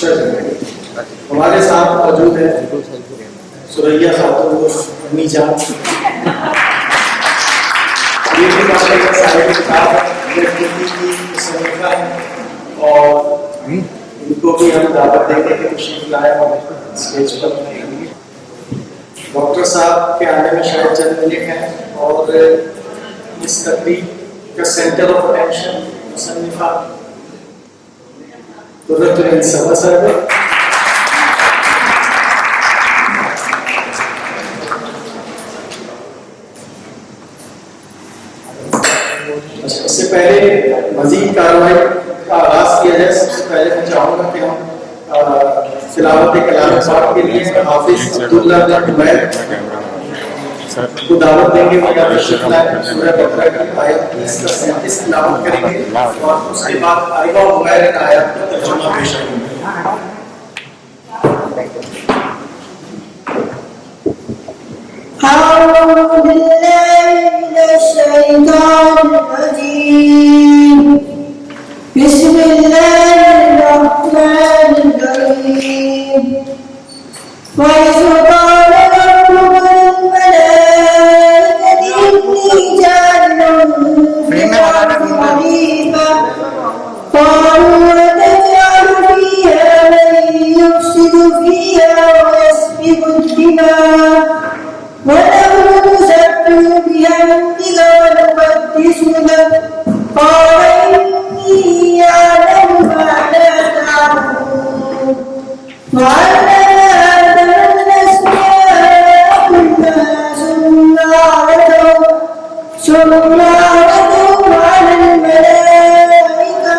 اچھا چلے. ہمارے ساتھ موجود ہے سریا خاتون کو امی جان. یہ بھی ماشاءاللہ صاحب کتاب کی مصنفہ ہے اور ان کو بھی ہم دعوت دیں گے کہ تشریف لائیں اور اسٹیج پر. ڈاکٹر صاحب کے آنے میں شاید چند منٹ ہیں اور اس تقریب کا سینٹر آف اٹینشن مصنفہ قرۃ العین صبا صاحب. اس سے پہلے مزید کارروائی کا آغاز کیا جائے سب سے پہلے میں چاہوں گا کہ ہم تلاوت کلام پاک کے لیے حافظ عبداللہ بن عمیر کو دعوت دیں گے. وہ تشریف لائیں. سورہ بقرہ کی آیت 30 تا 37 تلاوت کریں گے اور اس کے بعد عائبہ عمیر کی آیت کا ترجمہ پیش کریں گے. أعوذ بالله من الشيطان الرجيم. بسم الله الرحمن الرحيم. وإذ قال ربك للملائكة إني جاعل في الأرض خليفة قالوا أتجعل فيها من يفسد فيها ويسفك الدماء ونحن نسبح بحمدك ونقدس لك قال إني أعلم ما لا تعلمون. وعلم آدم الأسماء كلها ثم عرضهم على الملائكة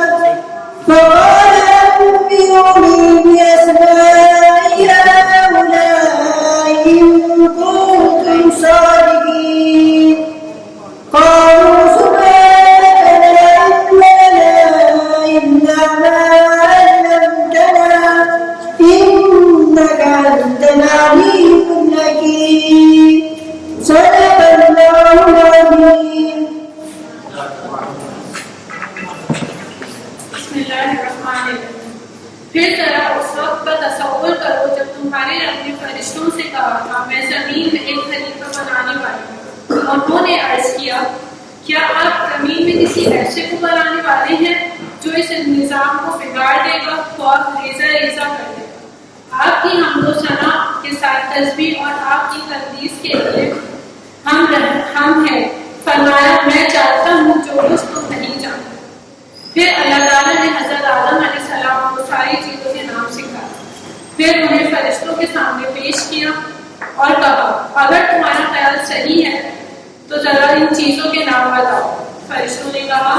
فقال أنبئوني بأسماء هؤلاء إن كنتم صادقين. قالوا سبحانك لا علم لنا إلا ما علمتنا إنك أنت العليم الحكيم. صدق الله العظيم. بسم اللہ الرحمن الرحیم. پھر ذرا اس وقت کا تصور کرو جب تمہارے رب نے فرشتوں سے کہا تھا میں زمین میں ایک خلیفہ بنانے والی ہوں. انہوں نے عرض کیا کیا آپ زمین میں کسی ایسے کو بنانے والے ہیں جو اس نظام کو بگاڑ دے گا اور ریزہ ریزہ کر دے گا. آپ کی حمد و ثنا کے ساتھ تسبیح اور آپ کی تقدیس کے لیے ہم ہیں. فرمایا میں چاہتا ہوں جو کچھ تم نہیں جانتے. پھر اللہ تعالیٰ نے حضرت آدم علیہ السلام کو ساری چیزوں کے نام سکھائے. پھر انہیں فرشتوں کے سامنے پیش کیا اور کہا اگر تمہارا خیال صحیح ہے تو ذرا ان چیزوں کے نام بتاؤ. فرشتوں نے کہا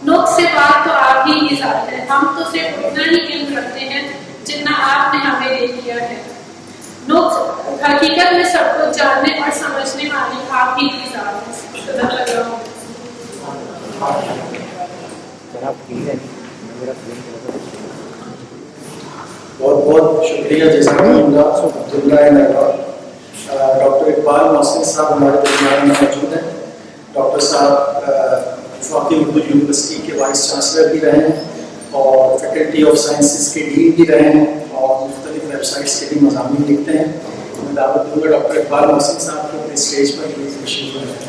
نقص سے پاک تو آپ ہی کی ذات ہے. ہم تو صرف اتنا ہی علم رکھتے ہیں جتنا آپ نے ہمیں دے دیا ہے. نقص حقیقت میں سب کچھ جاننے اور سمجھنے والی آپ ہی کی ذات ہے. صدق اللہ. بہت بہت شکریہ جزاک اللہ عبداللہ. ڈاکٹر اقبال محسن صاحب ہمارے درمیان میں موجود ہیں. ڈاکٹر صاحب وفاقی اردو یونیورسٹی کے وائس چانسلر بھی رہے ہیں اور فیکلٹی آف سائنسز کے ڈین بھی رہے ہیں اور مختلف ویب سائٹس کے بھی مضامین لکھتے ہیں. میں دعوت دوں گا ڈاکٹر اقبال محسن صاحب کو اپنے اسٹیج پر تشریف لائیں.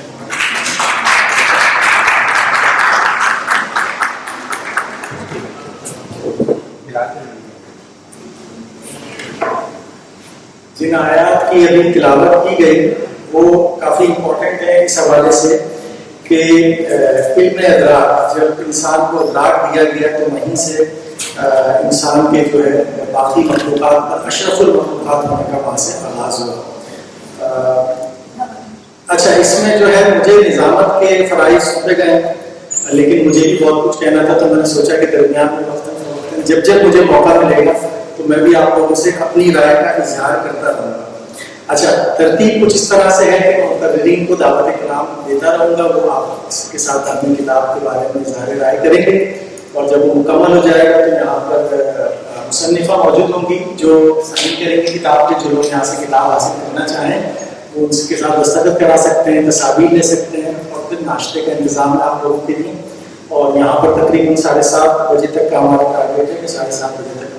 جن آیات کی ابھی تلاوت کی گئی وہ کافی امپورٹنٹ ہے اس حوالے سے کہ علم ادراک جب انسان کو ادراک دیا گیا تو وہیں سے انسان کے جو ہے باقی مخلوقات پر اشرف المخلوقات ہونے کا وہاں سے آغاز ہوا. اچھا اس میں جو ہے مجھے نظامت کے فرائض سونپے گئے لیکن مجھے بھی بہت کچھ کہنا تھا تو میں نے سوچا کہ درمیان میں وقتاً جب مجھے موقع ملے گا تو میں بھی آپ لوگوں سے اپنی رائے کا اظہار کرتا رہوں گا. اچھا ترتیب کچھ اس طرح سے ہے کہ مقررین کو دعوت کلام دیتا رہوں گا. وہ آپ اس کے ساتھ اپنی کتاب کے بارے میں اظہار رائے کریں گے اور جب وہ مکمل ہو جائے گا تو یہاں پر مصنفہ موجود ہوں گی جو سائن کریں گے کتاب کے. جو لوگ یہاں سے کتاب حاصل کرنا چاہیں وہ اس کے ساتھ دستخط کرا سکتے ہیں, تصاویر لے سکتے ہیں اور پھر ناشتے کا انتظام ہے آپ لوگوں کے لیے. اور یہاں پر تقریباً 7:30 بجے تک کا ہمارا ٹارگیٹ ہے کہ 7:30 بجے تک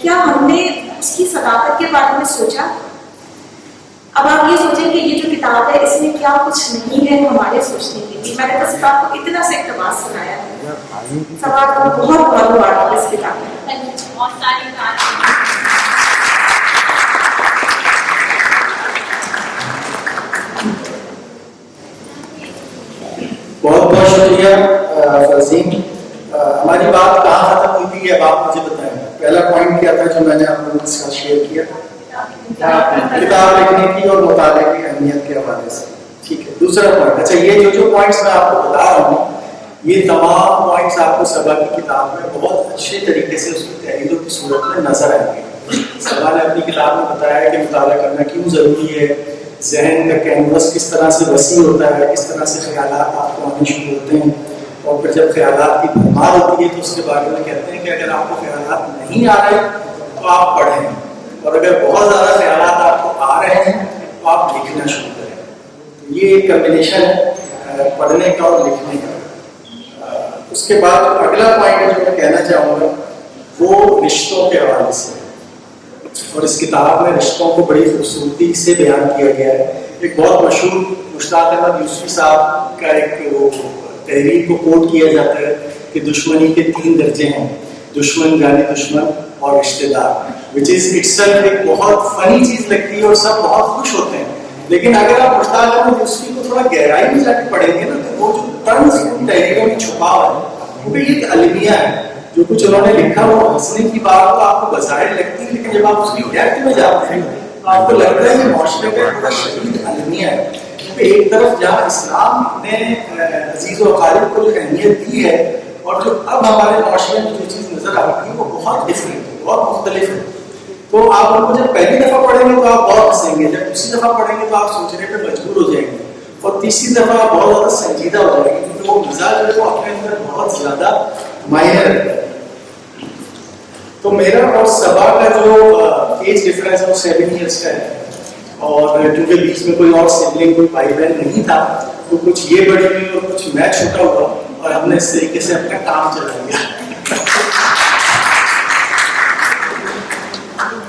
کیا ہم نے اس کی صداقت کے بارے میں سوچا؟ اب آپ یہ سوچیں کہ یہ جو کتاب ہے اس میں کیا کچھ نہیں ہے ہمارے سوچنے کے لیے. میں نے تو صرف آپ کو اتنا سا اقتباس سنایا ہے. سوال کو بہت بہت مبارک اس کتاب میں. بہت بہت شکریہ فرزین. ہماری بات کہاں ختم ہوئی تھی اب آپ مجھے بتائیں. پہلا پوائنٹ کیا تھا جو میں نے آپ لوگوں کے ساتھ شیئر کیا؟ کتاب لکھنے کی اور مطالعے کی اہمیت کے حوالے سے. ٹھیک ہے. دوسرا پوائنٹ, اچھا یہ جو پوائنٹس میں آپ کو بتا رہا ہوں یہ تمام پوائنٹس آپ کو سبا کی کتاب میں بہت اچھے طریقے سے اس کی تحریروں کی صورت میں نظر آئیں گے. سبا نے اپنی کتاب میں بتایا ہے کہ مطالعہ کرنا کیوں ضروری ہے, ذہن کا کینوس کس طرح سے وسیع ہوتا ہے, کس طرح سے خیالات آپ کو آنے شروع ہوتے ہیں, اور پھر جب خیالات کی بھرمار ہوتی ہے تو اس کے بارے میں کہتے ہیں کہ اگر آپ کو خیالات نہیں آ رہے تو آپ پڑھیں, اور اگر بہت زیادہ خیالات آپ کو آ رہے ہیں تو آپ لکھنا شروع کریں. یہ ایک کمبینیشن ہے پڑھنے کا اور لکھنے کا. اس کے بعد اگلا پوائنٹ جو میں کہنا چاہوں گا وہ رشتوں کے حوالے سے, اور اس کتاب میں رشتوں کو بڑی خوبصورتی سے بیان کیا گیا ہے. ایک بہت مشہور مشتاق احمد یوسفی صاحب کا ایک وہ تحریر کو کوٹ کیا جاتا ہے کہ دشمنی کے 3 درجے ہیں, دشمن جانی دشمن اور رشتے دار, وچ از اٹسیلف ایک بہت فنی چیز لگتی ہے اور سب بہت خوش ہوتے ہیں. لیکن اگر آپ مشتاق احمد یوسفی کو تھوڑا گہرائی میں جا کے پڑھیں گے نا تو وہ جو طرز ان تحریروں میں چھپا ہوا ہے وہ بھی ایک المیہ ہے. جو کچھ انہوں نے لکھا وہ ہنسنے کی بات تو آپ کو بظاہر لگتی ہے, لیکن جب آپ اس کی ڈیپتھ میں جاتے ہیں تو آپ کو لگتا ہے یہ معاشرے کا بڑا شدید المیہ ہے. ایک طرف جہاں اسلام نے عزیز و اقارب کو جو اہمیت دی ہے, اور جو اب ہمارے معاشرے میں جو چیز نظر آتی ہے وہ بہت ڈفرینٹ ہے, بہت مختلف ہے. تو آپ ان کو جب پہلی دفعہ پڑھیں گے تو آپ بہت ہنسیں گے, جب دوسری دفعہ پڑھیں گے تو آپ سوچنے پہ مجبور ہو جائیں گے, اور تیسری دفعہ آپ بہت زیادہ سنجیدہ ہو جائیں گے کیونکہ وہ مزاج جو ہے وہ اپنے اندر بہت زیادہ معنی رکھتا ہے. تو میرا اور سبا کا جو ایج ڈفرینس ہے وہ 7 ایئرس کا ہے, اور کیونکہ بیچ میں کوئی اور سبلنگ کوئی بھائی بہن نہیں تھا تو کچھ یہ بڑی ہوئی اور کچھ میں چھوٹا ہوا, اور ہم نے اس طریقے سے اپنا کام چلا لیا.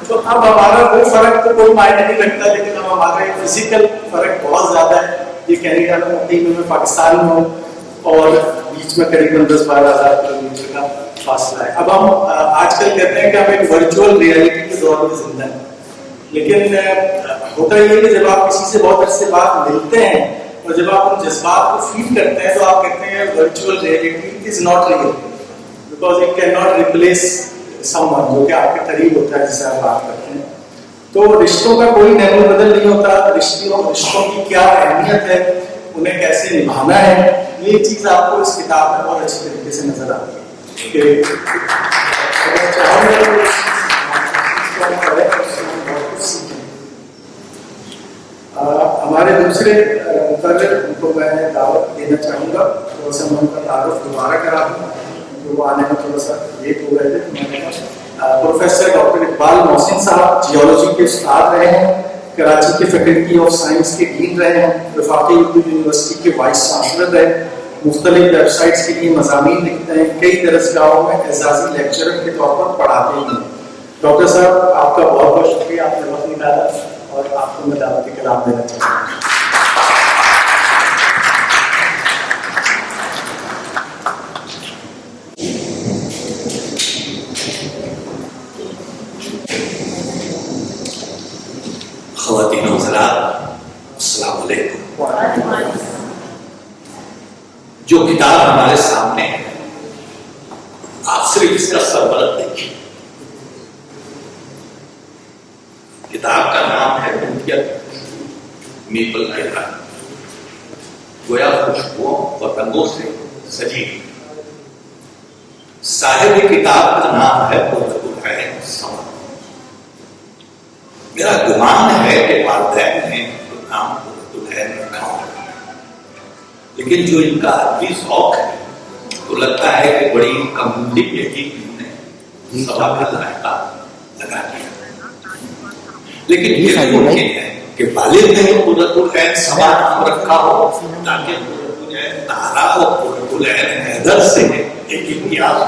تو اب ہمارا وہ فرق تو کوئی معنی نہیں رکھتا, لیکن اب ہمارا ایک فزیکل فرق بہت زیادہ ہے. یہ کینیڈا میں ہوتی میں پاکستان میں ہوں, اور بیچ میں قریباً 10-12 ہزار کلومیٹر کا فاصلہ ہے. اب ہم آج کل کہتے ہیں کہ ہم ایک ورچوئل ریئلٹی کے دور میں زندہ ہیں, لیکن ہوتا یہ ہے کہ جب آپ کسی سے بہت عرصے بعد ملتے ہیں اور جب آپ ان جذبات کو فیل کرتے ہیں تو آپ کہتے ہیں virtual reality is not real because it can not replace some one جو کہ آپ کے قریب ہوتا ہے جسے آپ بات کرتے ہیں. تو رشتوں کا کوئی نعم و بدل نہیں ہوتا, رشتوں کی کیا اہمیت ہے, انہیں کیسے نبھانا ہے, یہ چیز آپ کو اس کتاب میں بہت اچھی طریقے سے نظر آتی ہے. کہ ہمارے دوسرے مقرر ان کو میں دعوت دینا چاہوں گا, تھوڑا سا میں ان کا تعارف دوبارہ کرا دوں جو وہ آنے میں تھوڑا سا لیٹ ہو گئے تھے. پروفیسر ڈاکٹر اقبال محسن صاحب جیولوجی کے استاد رہے ہیں, کراچی کے فیکلٹی آف سائنس کے ڈین رہے ہیں, وفاقی اردو یونیورسٹی کے وائس چانسلر رہے, مختلف ویب سائٹس کے لیے مضامین لکھتے ہیں, کئی درسگاہوں میں اعزازی لیکچرر کے طور پر پڑھاتے ہیں. ڈاکٹر صاحب آپ کا بہت بہت شکریہ, آپ نے وقت نکالا اور آپ کو میں دعوت کلام دینا چاہتا ہوں. خواتین و حضرات السلام علیکم. جو کتاب ہمارے سامنے ہے آپ صرف اس کا سربلند دیکھیے. کتاب کا نام ہے بنتیت میپل ٹیرا, گویا خوشبوؤں اور رنگوں سے سجی. صاحب کتاب کا نام ہے قرۃ العین سمر. میرا گمان ہے کہ والدین نے نام قرۃ العین رکھا ہو, لیکن جو ان کا عربی ذوق ہے تو لگتا ہے کہ بڑی کمزوری بیٹی نے سبا کا ذائقہ لگا دیا. لیکن یہ ممکن ہے کہ والد نے قرۃ العین سبا نام رکھا ہو تاکہ قرۃ العین طاہرہ اور قرۃ العین حیدر سے ایک امتیاز ہو.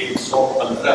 115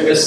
MSc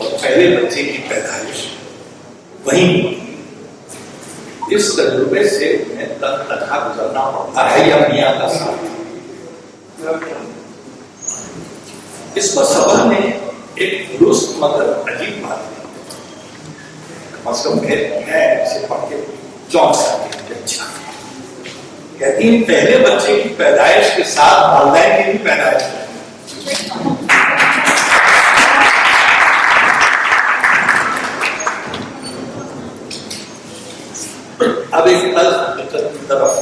اور پہلے بچے کی پیدائش وہیں ہوتی ہے۔ اس تجربے سے انہیں تنہا گزرنا پڑتا ہے یا میاں کا ساتھ۔ اس پر صبر نے ایک درست مگر عجیب بات ہے، کم از کم میں اسے پڑھ کے چونک سکتی ہوں۔ اچھا کہتی ہیں پہلے بچے کی پیدائش کے ساتھ والدین کی بھی پیدائش ہے۔ اب ایک حقیقت کی طرف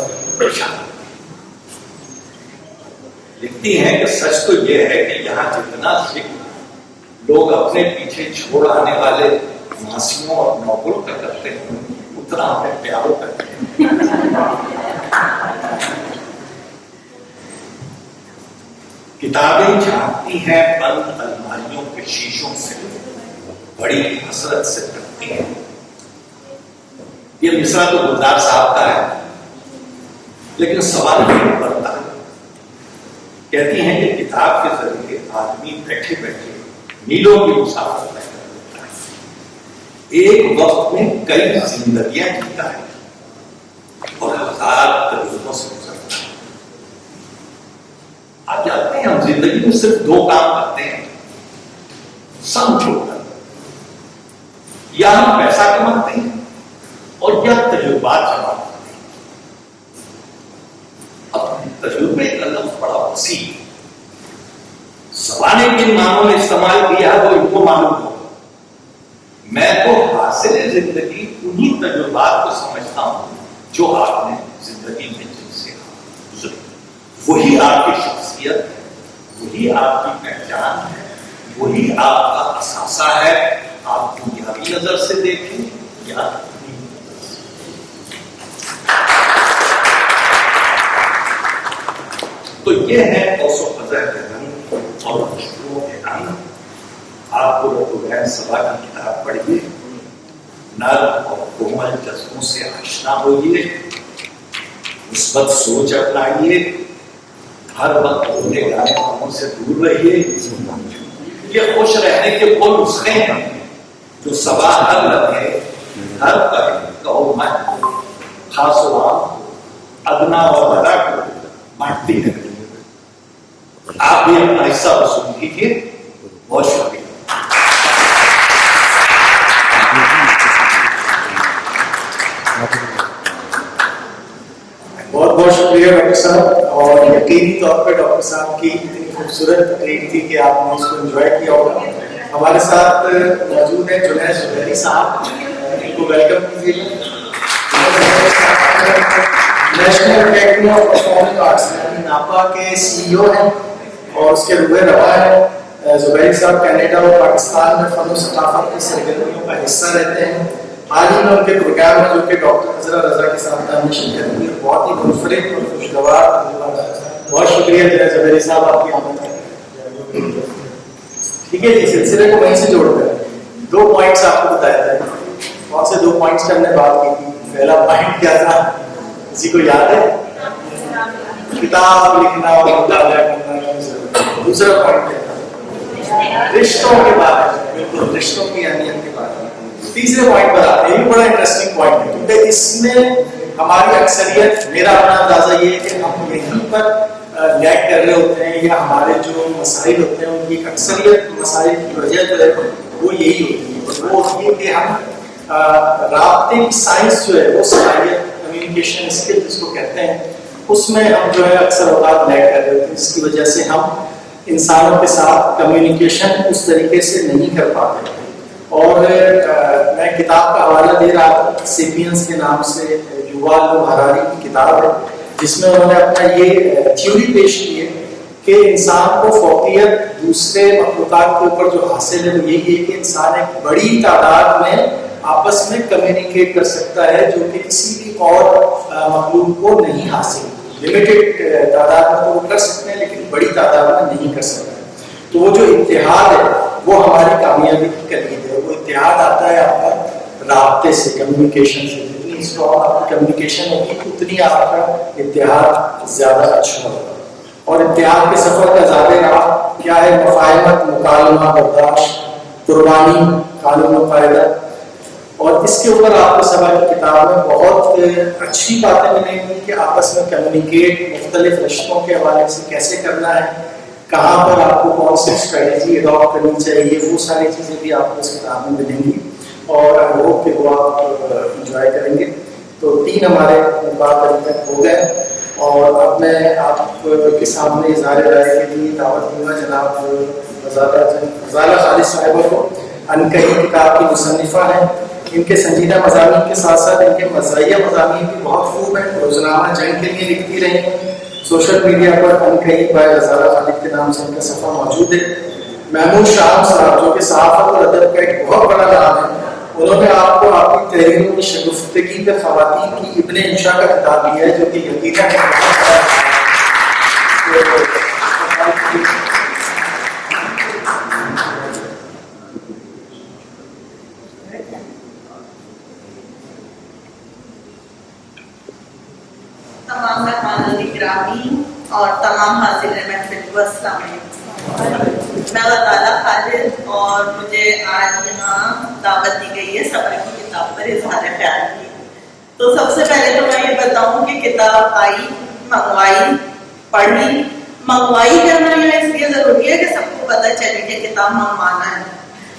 لکھتی ہیں کہ سچ تو یہ ہے کہ یہاں جتنا ذکر لوگ اپنے پیچھے چھوڑ آنے والے ماسیوں اور نوکروں کا کرتے ہیں اتنا ہمیں پیاروں کرتے ہیں۔ کتابیں جھانکتی ہیں بند الماریوں کے شیشوں سے، بڑی حسرت سے کرتی ہیں۔ یہ مصرع تو گلزار صاحب کا ہے، لیکن سوال بھی بڑھتا ہے۔ کہتی ہیں کہ کتاب کے ذریعے آدمی بیٹھے بیٹھے میلوں کی مسافت طے کر لیتا ہے، ایک وقت میں کئی زندگیاں جیتا ہے اور ہزار تجربوں سے گزرتا ہے۔ آپ جانتے ہیں ہم زندگی میں صرف دو کام کرتے ہیں، سم چھوڑ کر، یا ہم پیسہ کماتے ہیں اور یا تجربات جمع کرتے ہیں۔ اب تجربے کا لفظ بڑا وسیع، زبان کن معنوں میں استعمال کیا وہ ان کو معلوم ہو۔ میں تو حاصل زندگی انہی تجربات کو سمجھتا ہوں جو آپ نے زندگی میں جن سے گزری، وہی آپ کی شخصیت ہے، وہی آپ کی پہچان ہے، وہی آپ کا اثاثہ ہے۔ آپ دنیاوی نظر سے دیکھیں یا تو یہ ہے قوس و قزح کے رنگ اور خوشبوؤں کے رنگ۔ آپ کو رتبین صبا کی کتاب پڑھیے، نرم اور کومل جذبوں سے آشنا ہوئیے، مثبت سوچ اپنائیے، ہر وقت بولنے گانے والوں سے دور رہیے۔ یہ خوش رہنے کے وہ نسخے ہیں جو صبا ہر لمحے ہر کہو مت کو، خاص و عام کو، ادنا و بڑا کو بانٹتی ہے۔ آپ بھی اپنا حصہ وصول کیجیے۔ بہت شکریہ۔ بہت بہت شکریہ ڈاکٹر صاحب، اور یقینی طور پہ ڈاکٹر صاحب کی اتنی خوبصورت تقریر تھی کہ آپ نے اس کو انجوائے کیا ہوگا۔ ہمارے ساتھ موجود ہیں جنید زبیری صاحب، ان کو ویلکم کیجیے۔ National academy of performing arts یعنی ناپا کے CEO ہیں اور اس کے روح روا ہے۔ زبیری صاحب کینیڈا اور پاکستان میں فن و ثقافت کی سرگرمیوں کا حصہ رہتے ہیں۔ حال ہی میں ان کے پروگرام ہے جو کہ ڈاکٹر عزرا رضا کے ساتھ ہم نے شرکت کی، بہت ہی منفرد اور خوشگوار۔ بہت شکریہ جنید زبیری صاحب آپ کی آمد ہے۔ ٹھیک ہے جی، سلسلے کو وہیں سے جوڑ کر 2 پوائنٹس آپ کو بتایا تھا۔ کون سے 2 پوائنٹس کی ہم نے بات کی تھی؟ پہلا پوائنٹ کیا تھا، کسی کو یاد ہے؟ کتاب لکھنا اور مطالعہ کرنا۔ دوسرا پوائنٹ کیا تھا؟ رشتوں کے بارے میں، بالکل رشتوں کی اہمیت کے بارے میں۔ تیسرے پوائنٹ پر آتے ہیں، یہ بڑا انٹرسٹنگ پوائنٹ ہے کیونکہ اس میں ہماری اکثریت، میرا اپنا اندازہ یہ ہے کہ ہم یہیں پر لیک کر رہے ہوتے ہیں، یا ہمارے جو مسائل ہوتے ہیں ان کی اکثریت مسائل کی وجہ جو ہے وہ یہی ہوتی ہے، وہ یہ کہ ہم رابطے کی سائنس جو ہے وہ صلاحیت، کمیونیکیشن اسکل جس کو کہتے ہیں، اس میں ہم جو ہے اکثر اوقات لیک کر رہے ہوتے ہیں، جس کی وجہ سے ہم انسانوں کے ساتھ کمیونیکیشن اس طریقے سے نہیں کر پاتے۔ اور میں کتاب کا حوالہ دے رہا تھا، سیپینس کے نام سے یووال نوح ہراری کی کتاب ہے، جس میں انہوں نے اپنا یہ تھیوری پیش کی ہے کہ انسان کو فوقیت دوسرے مخلوقات کے اوپر جو حاصل ہے وہ یہی ہے کہ انسان ایک بڑی تعداد میں آپس میں کمیونیکیٹ کر سکتا ہے جو کہ کسی بھی اور مخلوق کو نہیں حاصل۔ لمیٹڈ تعداد میں تو وہ کر سکتے ہیں لیکن بڑی تعداد میں نہیں کر سکتے۔ تو وہ جو اتحاد ہے وہ ہماری کامیابی کی کلید ہے۔ وہ اتحاد آتا ہے آپ کا رابطے سے، کمیونیکیشن سے۔ جتنی اسٹرانگ آپ کی کمیونیکیشن ہوگی اتنی آپ کا اتحاد زیادہ اچھا ہوگا۔ اور اتحاد کے سفر کا زیادہ راہ کیا ہے؟ مفاہمت، مکالمہ، برداشت، قربانی، قانون و قاعدہ. اور اس کے اوپر آپ کو سبا کی کتاب میں بہت اچھی باتیں ملیں گی کہ آپس میں کمیونیکیٹ مختلف رشتوں کے حوالے سے کیسے کرنا ہے، کہاں پر آپ کو کون سی اسٹریٹجی اڈاپٹ کرنی چاہیے، وہ ساری چیزیں بھی آپ کو اس کتاب میں ملیں گی اور آئی ہوپ کہ وہ آپ انجوائے کریں گے. تو 3 ہمارے بات ابھی تک ہو گئے اور اب میں آپ کے سامنے اظہار رائے کے لیے دعوت دوں گا جناب غزالہ خالد صاحبہ کو. انکہی کتاب کی مصنفہ ہیں. ان کے سنجیدہ مضامین کے ساتھ ساتھ ان کے مزاحیہ مضامین بھی بہت خوب ہیں. روزنامہ جنگ کے لیے لکھتی رہی ہیں. سوشل میڈیا پر انکہی بائی غزالہ خالد کے نام سے ان کا صفحہ موجود ہے. محمود شام صاحب جو کہ صحافت اور ادب کا ایک بہت بڑا نام ہے، انہوں نے آپ کو آپ کی تحریروں کی شگفتگی پہ خواتین کی ابن انشا کا خطاب دیا ہے، جو کہ یقیناً تمام مہمانان گرامی اور تمام حاضرین محفل کو السلام علیکم. میں غزالہ خالد اور مجھے آج یہاں دعوت دی گئی ہے صبر کی کتاب پر اظہار خیال کی. تو سب سے پہلے تو میں یہ بتاؤں کہ کتاب آئی، منگوائی، پڑھی. منگوائی کرنا یہ اس لیے ضروری ہے کہ سب کو پتہ چلے کہ کتاب منگوانا ہے.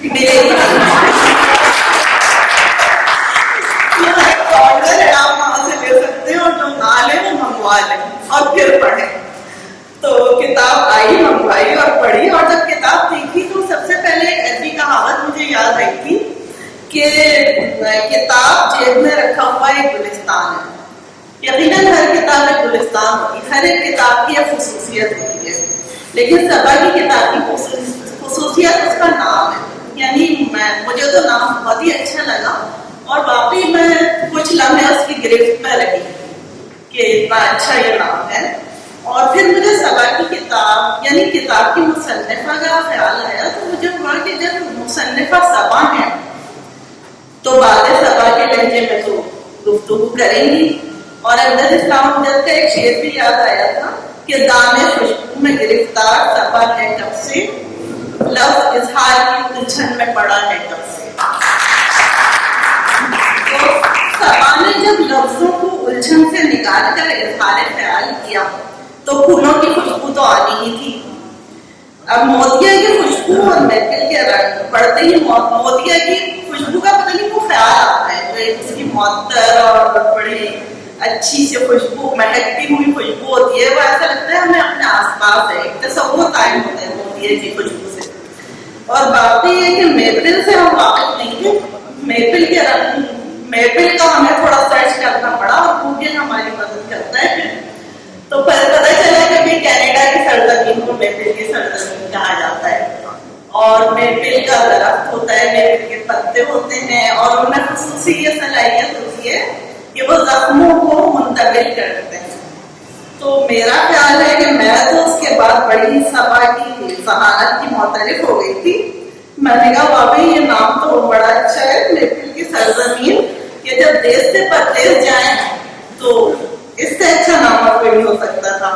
میرے آپ وہاں سے لے سکتے ہیں اور جو نہ لے وہ منگوا لیں اور پھر پڑھیں. تو کتاب آئی، منگوائی اور پڑھی. اور جب کتاب دیکھی تو سب سے پہلے ایک ایسی کہاوت مجھے یاد آئی تھی کہ کتاب جیب میں رکھا ہوا ایک گلستان ہے. یقیناً ہر کتاب ایک گلستان ہوتی ہے، ہر ایک کتاب کی ایک خصوصیت ہوتی ہے، لیکن صبا کی کتاب کی خصوصیت اس کا نام ہے. یعنی مجھے تو نام بہت ہی اچھا لگا اور واقعی میں کچھ لمحے اس کی گرفت میں رہی کہ اتنا اچھا یہ نام ہے. اور پھر مجھے صبا کی کتاب یعنی کتاب کی مصنفہ کا خیال آیا تو مجھے ہوا کہ جب مصنفہ صبا ہے تو باتیں صبا کے لہجے میں تو گفتگو کریں گی. اور امجد اسلام امجد کا ایک شعر بھی یاد آیا تھا کہ دانے خوشبو میں گرفتار صبا ہے کب سے، لفظ اظہار کی الجھن میں پڑا ہے کب سے. صبا نے جب لفظوں کو الجھن سے نکال کر اظہار خیال کیا تو پھولوں کی خوشبو تو آنی ہی تھی. اب موتیا کی خوشبو اور محفل کے رنگ پڑتے ہی موتیا کی خوشبو کا پتہ نہیں وہ خیال آتا ہے، جو ایک اس کی معطر اور بڑی اچھی سی خوشبو، مہکتی ہوئی خوشبو ہوتی ہے، وہ ایسا لگتا ہے ہمیں اپنے آس پاس ہے، ایک تصور قائم ہوتا ہے موتیا کی خوشبو سے. اور بات یہ ہے کہ محفل سے ہم واقف نہیں تھے. محفل کے رنگ، محفل کا ہمیں تھوڑا سرچ کرنا پڑا اور گوگل ہماری مدد کرتا ہے. تو پھر پتہ چلا کہ بھی کینیڈا کی سرزمین کو محفل کی سرزمین کہا جاتا ہے اور محفل کا درخت ہوتا ہے، محفل کے پتے ہوتے ہیں اور ان میں خصوصی یہ صلاحیت ہوتی ہے کہ وہ زخموں کو منتقل کرتے ہیں. تو میرا خیال ہے کہ میں تو اس کے بعد بڑی صبا کی ذہانت کی معترف ہو گئی تھی. میں نے کہا واقعی یہ نام تو بڑا اچھا ہے، محفل کی سرزمین، کہ جب دیس سے پردیس جائیں تو اس سے اچھا نام اور کوئی نہیں ہو سکتا تھا.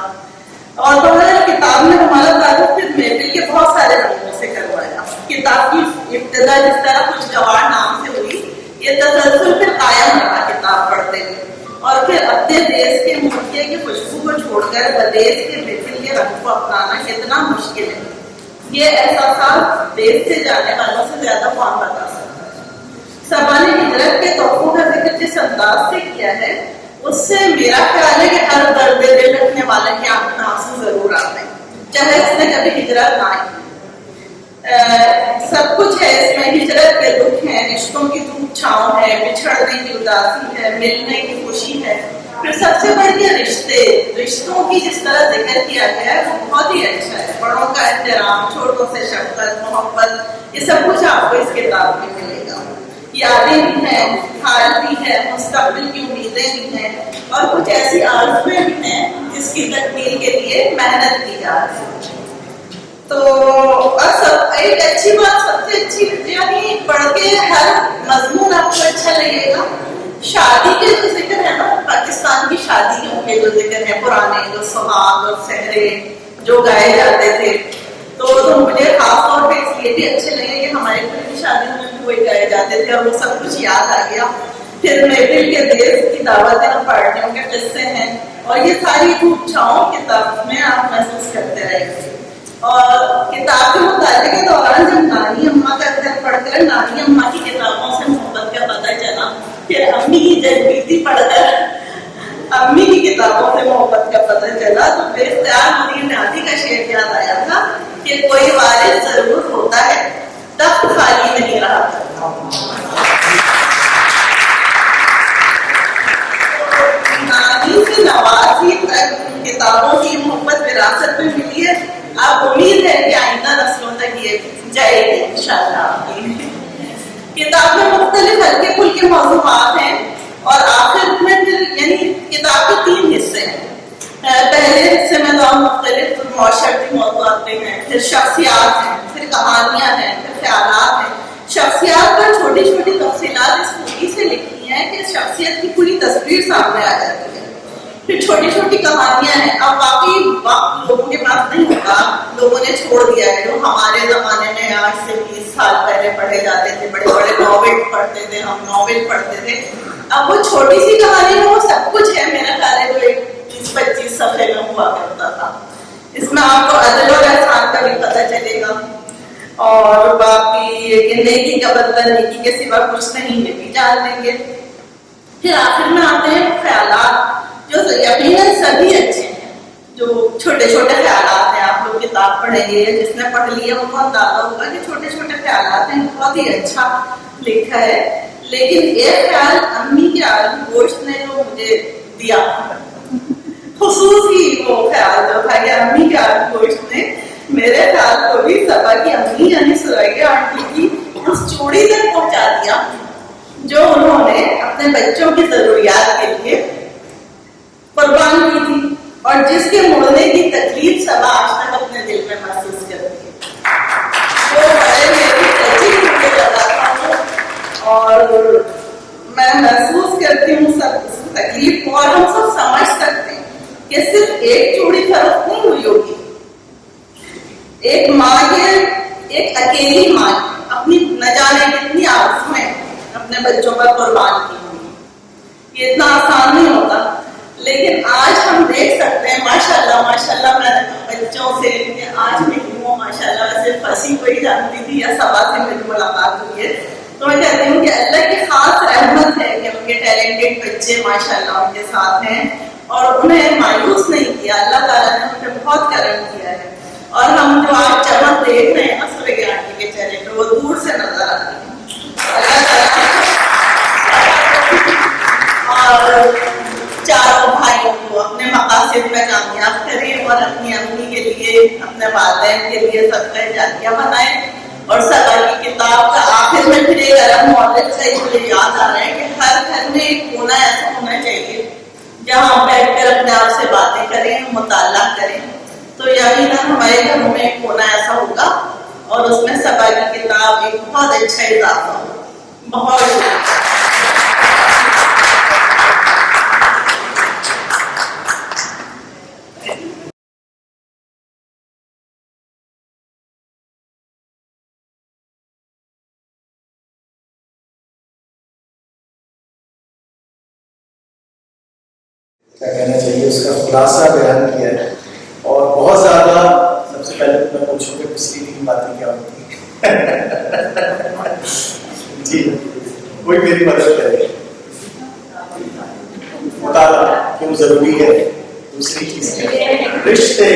اور بہرحال کتاب نے ہمارا تعلق پھر محفل کے بہت سارے رنگوں سے کروایا. کتاب کی ابتدا جس طرح کچھ گوار نام سے ہوئی، یہ تسلسل پھر قائم رہا کتاب پڑھتے ہوئے. اور پھر اپنے دیس کے موتیا کی خوشبو کو چھوڑ کر بدیس کے محفل کے رنگ کو اپنانا کتنا مشکل ہے. یہ احساسات دیس سے جانے والوں سے زیادہ کون بتا سکتا ہے. صبا نے ہجرت کے تحفوں کا ذکر جس انداز سے کیا ہے اس سے میرا خیال ہے کہ ہر درد دل رکھنے والے کے آنکھ میں آنسو ضرور آتے ہیں، چاہے اس نے کبھی ہجرت نہ کی. سب کچھ ہے اس میں، ہجرت کے دکھ ہیں، رشتوں کی دھوپ چھاؤں ہے، بچھڑنے کی اداسی ہے، ملنے کی خوشی ہے. پھر سب سے بڑھ کے رشتوں کی جس طرح ذکر کیا گیا ہے وہ بہت ہی اچھا ہے. بڑوں کا احترام، چھوٹوں سے شفقت، محبت، یہ سب کچھ آپ کو اس کتاب میں ملے گا. یادیں بھی ہیں، حال بھی ہے، مستقبل کی امیدیں بھی ہیں اور کچھ ایسی آرزویں بھی ہیں جس کی تکمیل کے لیے محنت کی جا رہی ہے. تو ایک اچھی بات، سب سے اچھی یعنی پڑھ کے ہر مضمون آپ کو اچھا لگے گا. شادی کے جو ذکر ہے نا، پاکستان کی شادیوں کے جو ذکر ہے، پرانے جو سہاگ اور سہرے جو گائے جاتے تھے، تو تو مجھے خاص طور پہ اس لیے بھی اچھے لگے کہ ہمارے گھر کی شادیوں میں بھی وہی گائے جاتے تھے اور وہ سب کچھ یاد آ گیا. پھر محفل کے دیس کی دعوتیں اور پارٹیوں کے قصے ہیں اور یہ ساری دھوپ چھاؤں کتاب میں آپ محسوس کرتے رہیں گے. اور کتاب کے مطالعے کے دوران جب نانی اماں کا اکثر پڑھ کر نانی اماں کی کتابوں سے محبت کا پتہ چلا، پھر امی کی جذبیتی پڑھ کر امی کی کتابوں سے محبت کا پتہ چلا، تو بے اختیار مجھے نانی کا شعر یاد آیا تھا کہ کوئی وارث ضرور ہوتا ہے، تخت خالی نہیں رہا. نانی سے نوازی تک کتابوں کی محبت وراثت میں ملی ہے. آپ امید ہے کہ آئندہ نسلوں تک یہ جائے گی انشاءاللہ. کتاب میں مختلف ہلکے پھلکے موضوعات ہیں اور آخر میں پھر یعنی کتاب کے 3 حصے ہیں. پہلے حصے میں تو مختلف معاشرتی موضوعات ہیں، پھر شخصیات ہیں، پھر کہانیاں ہیں، پھر خیالات ہیں. شخصیات پر چھوٹی چھوٹی تفصیلات اس خوبی سے لکھی ہیں کہ شخصیت کی پوری تصویر سامنے آ جاتی ہے. پھر چھوٹی چھوٹی کہانیاں ہیں. اب واقعی وقت لوگوں کے پاس نہیں ہوتا، لوگوں نے چھوڑ دیا ہے. جو ہمارے زمانے میں آج سے 20 سال پہلے پڑھے جاتے تھے، بڑے بڑے ناول پڑھتے تھے، ہم ناول پڑھتے تھے. اب وہ چھوٹی سی کہانی میں وہ سب کچھ ہے. میرا خیال ہے جو 20-25 صفحے میں ہوا کرتا تھا. اس میں آپ کو عدل اور احسان کا بھی پتہ چلے گا اور باقی یہ کہ نیکی کا بدلہ نیکی کے سوا کچھ نہیں، یہ بھی جان لیں گے. پھر آخر میں آتے ہیں خیالات، جو یقیناً سبھی اچھے ہیں. جو چھوٹے چھوٹے خیالات ہیں، آپ لوگ کتاب پڑھیں گے، جس نے پڑھ لیا وہ بہت اندازہ ہوگا کہ چھوٹے چھوٹے خیالات ہیں، بہت ہی اچھا لکھا ہے. لیکن ایک خیال امی کے آلو گوشت نے جو مجھے دیا، خصوصی وہ خیال جو تھا کہ امی کے آلو گوشت نے میرے خیال کو بھی صبا کی امی یعنی سرائیہ آنٹی کی اس چوڑی تک پہنچا دیا جو انہوں نے اپنے بچوں کی ضروریات کے لیے قربان کی تھی اور جس کے مڑنے کی تکلیف صبا آج تک اپنے دل میں محسوس کرتی ہے. وہ بڑے میری تجیب مجھے لگا تھا اور میں محسوس کرتی ہوں سب اس تکلیف کو، اور ہم سب سمجھ سکتے ہیں کہ صرف ایک چوڑی فرق نہیں ہوئی ہوگی. ایک ماں کے، ایک اکیلی ماں اپنی نہ جانے کتنی آرزویں اپنے بچوں پر قربان کی ہوئی. یہ اتنا آسان نہیں ہوتا. لیکن آج ہم دیکھ سکتے ہیں ماشاءاللہ میں بچوں سے آج ملی ہوں ماشاءاللہ. ویسے پھنسی کوئی جانتی تھی یا صبا سے میری ملاقات ہوئی ہے تو میں کہتی ہوں کہ اللہ کی خاص رحمت ہے کہ ان کے ٹیلنٹڈ بچے ماشاءاللہ ان کے ساتھ ہیں اور انہیں مایوس نہیں کیا. اللہ تعالیٰ نے ان پہ بہت کرم کیا ہے اور ہم جو آج چمک دیکھ رہے ہیں اصل آنٹی کے چہرے پہ وہ دور سے نظر آتی ہے. اللہ تعالیٰ اور چاروں بھائیوں کو اپنے مقاصد میں کامیاب کریں اور اپنی امی کے لیے، اپنے والدین کے لیے صدقہ جاریہ بنائیں. اور صبا کی کتاب کا آخر میں پھر ایک ارب مولد سے مجھے یاد آ رہا ہے کہ ہر گھر میں ایک کونا ایسا ہونا چاہیے جہاں بیٹھ کر اپنے آپ سے باتیں کریں، مطالعہ کریں. تو یقیناً ہمارے گھروں میں ایک کونا ایسا ہوگا اور اس میں صبا کی کتاب ایک بہت اچھا اضافہ ہوگا. بہت شکریہ. کیا کہنا چاہیے اس کا خلاصہ بیان کیا ہے اور بہت زیادہ. سب سے پہلے میں پوچھوں کہ پچھلی 3 باتیں کیا ہوتی ہیں. جی کوئی میری مدد کرے. مطالعہ کیوں ضروری ہے. دوسری چیز کیا ہے؟ رشتے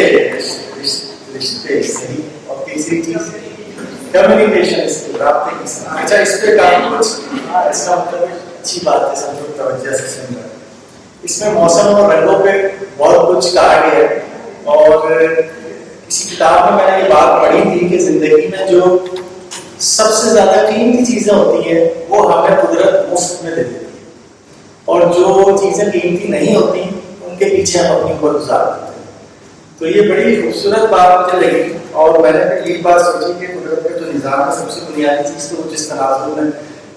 صحیح. اور تیسری چیز کمیونیکیشن اسکل، رابطے کی سمجھ. اچھا اس پہ کافی کچھ اس کا مطلب اچھی بات ہے، سمجھو توجہ سے سن رہے. اس میں موسم اور رنگوں پہ بہت کچھ کہا گیا ہے اور کسی کتاب میں نے یہ بات پڑھی تھی کہ زندگی میں جو سب سے زیادہ قیمتی چیزیں ہوتی ہیں وہ ہمیں قدرت مفت میں دے دیتی ہے اور جو چیزیں قیمتی نہیں ہوتی ان کے پیچھے ہم اپنی کو گزار دیتے ہیں. تو یہ بڑی خوبصورت بات مجھے لگی اور میں نے یہ بات سوچی کہ قدرت کا جو نظام ہے سب سے بنیادی چیز تو جس تناظر میں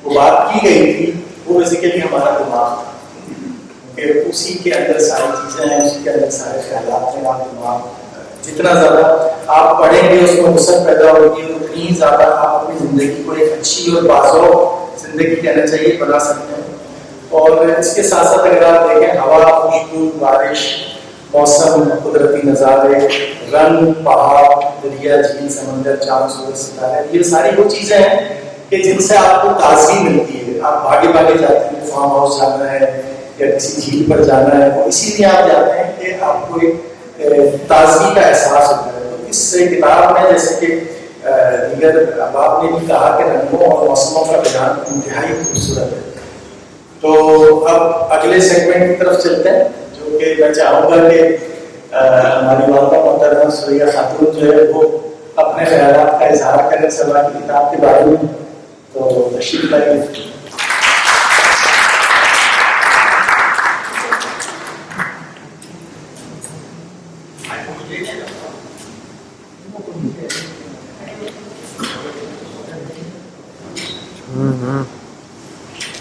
وہ بات کی گئی تھی وہ بیسیکلی ہمارا دماغ تھا کہ اسی کے اندر ساری چیزیں ہیں، اسی کے اندر سارے خیالات ہیں. آپ دماغ جتنا زیادہ آپ پڑھیں گے اس میں وسعت پیدا ہوگی اور اتنی زیادہ آپ اپنی زندگی کو ایک اچھی اور باذوق زندگی کہنا چاہیے بنا سکتے ہیں. اور اس کے ساتھ ساتھ اگر آپ دیکھیں ہوا، خوشبو، بارش، موسم، قدرتی نظارے، رنگ، پہاڑ، دریا، جھیل، سمندر، چاند، سورج، ستارے، یہ ساری وہ چیزیں ہیں کہ جن سے آپ کو تازگی ملتی ہے. آپ بھاگے بھاگے جاتے ہیں فارم ہاؤس جانا ہے یا کسی جھیل پر جانا ہے، وہ اسی لیے آپ جاتے ہیں کہ آپ کو ایک تازگی کا احساس ہوتا ہے. تو اس کتاب میں جیسے کہ دیگر احباب نے بھی کہا کہ رنگوں اور موسموں کا بیان انتہائی خوبصورت ہے. تو اب اگلے سیگمنٹ کی طرف چلتے ہیں، جو کہ میں چاہوں گا کہ ہماری والدہ محترمہ سوریا خاتون جو ہے وہ اپنے خیالات کا اظہار کریں سبا کی کتاب کے بارے میں. تو تشریف لائیے.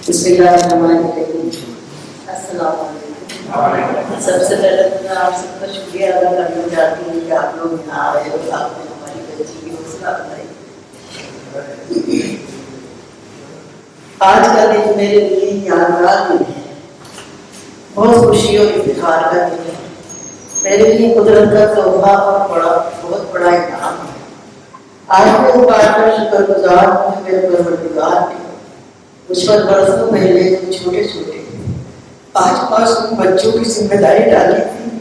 بسم اللہ الرحمن الرحیم. السلام علیکم. سب سے پہلے میں آپ سب کا شکریہ ادا کرنا چاہتی ہوں کہ آپ لوگ یہاں آئے اور آپ نے ہماری بچی کی حوصلہ افزائی. آج کا دن میرے لیے یادگار دن ہے، بہت خوشی اور افتخار کا دن ہے. میرے لیے قدرت کا تحفہ اور بہت بڑا انعام ہے. آج میں اس بات کا شکر گزار ہوں کہ میرے پروردگار نے مجھ پر برسوں پہلے جو چھوٹے چھوٹے آج معصوم بچوں کی ذمہ داری ڈالی تھی،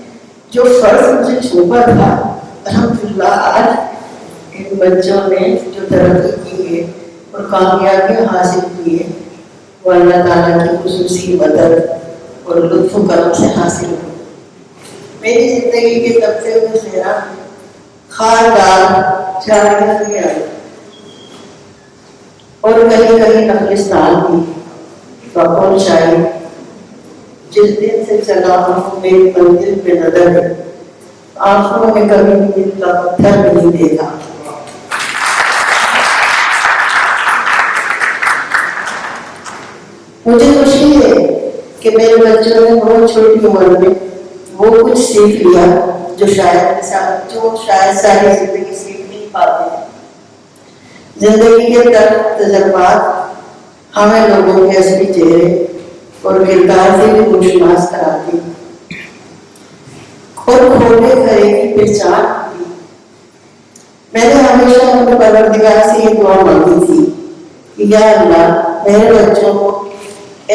جو فرض مجھے چھوپا تھا، الحمدللہ آج ان بچوں نے جو ترقی کی ہے اور کامیابیاں حاصل کی ہے وہ اللہ تعالیٰ کی خصوصی مدد اور لطف و کرم سے حاصل ہوئی. میری زندگی کے تبتے ہوئے صحرا خاردار جھاڑیاں بھی آئی اور کہیں کہیں نخلستان بھی. بقول شاعر جس دن سے چلا ہوں میری منزل پہ نظر ہے، آنکھوں میں کبھی دل کا پتھر نہیں دیکھا. مجھے خوشی ہے کہ میرے بچوں نے بہت چھوٹی عمر میں وہ کچھ سیکھ لیا جو شاید ساری زندگی سیکھ نہیں پاتے. زندگی کے تجربات ہمیں لوگوں کے اصلی چہرے اور کردار سے بھی خوشناس کراتے ہیں اور کھولے کھڑے کی پہچان ہوتی. میں نے ہمیشہ اپنے پروردگار سے یہ دعا مانگی تھی کہ یا اللہ میرے بچوں کو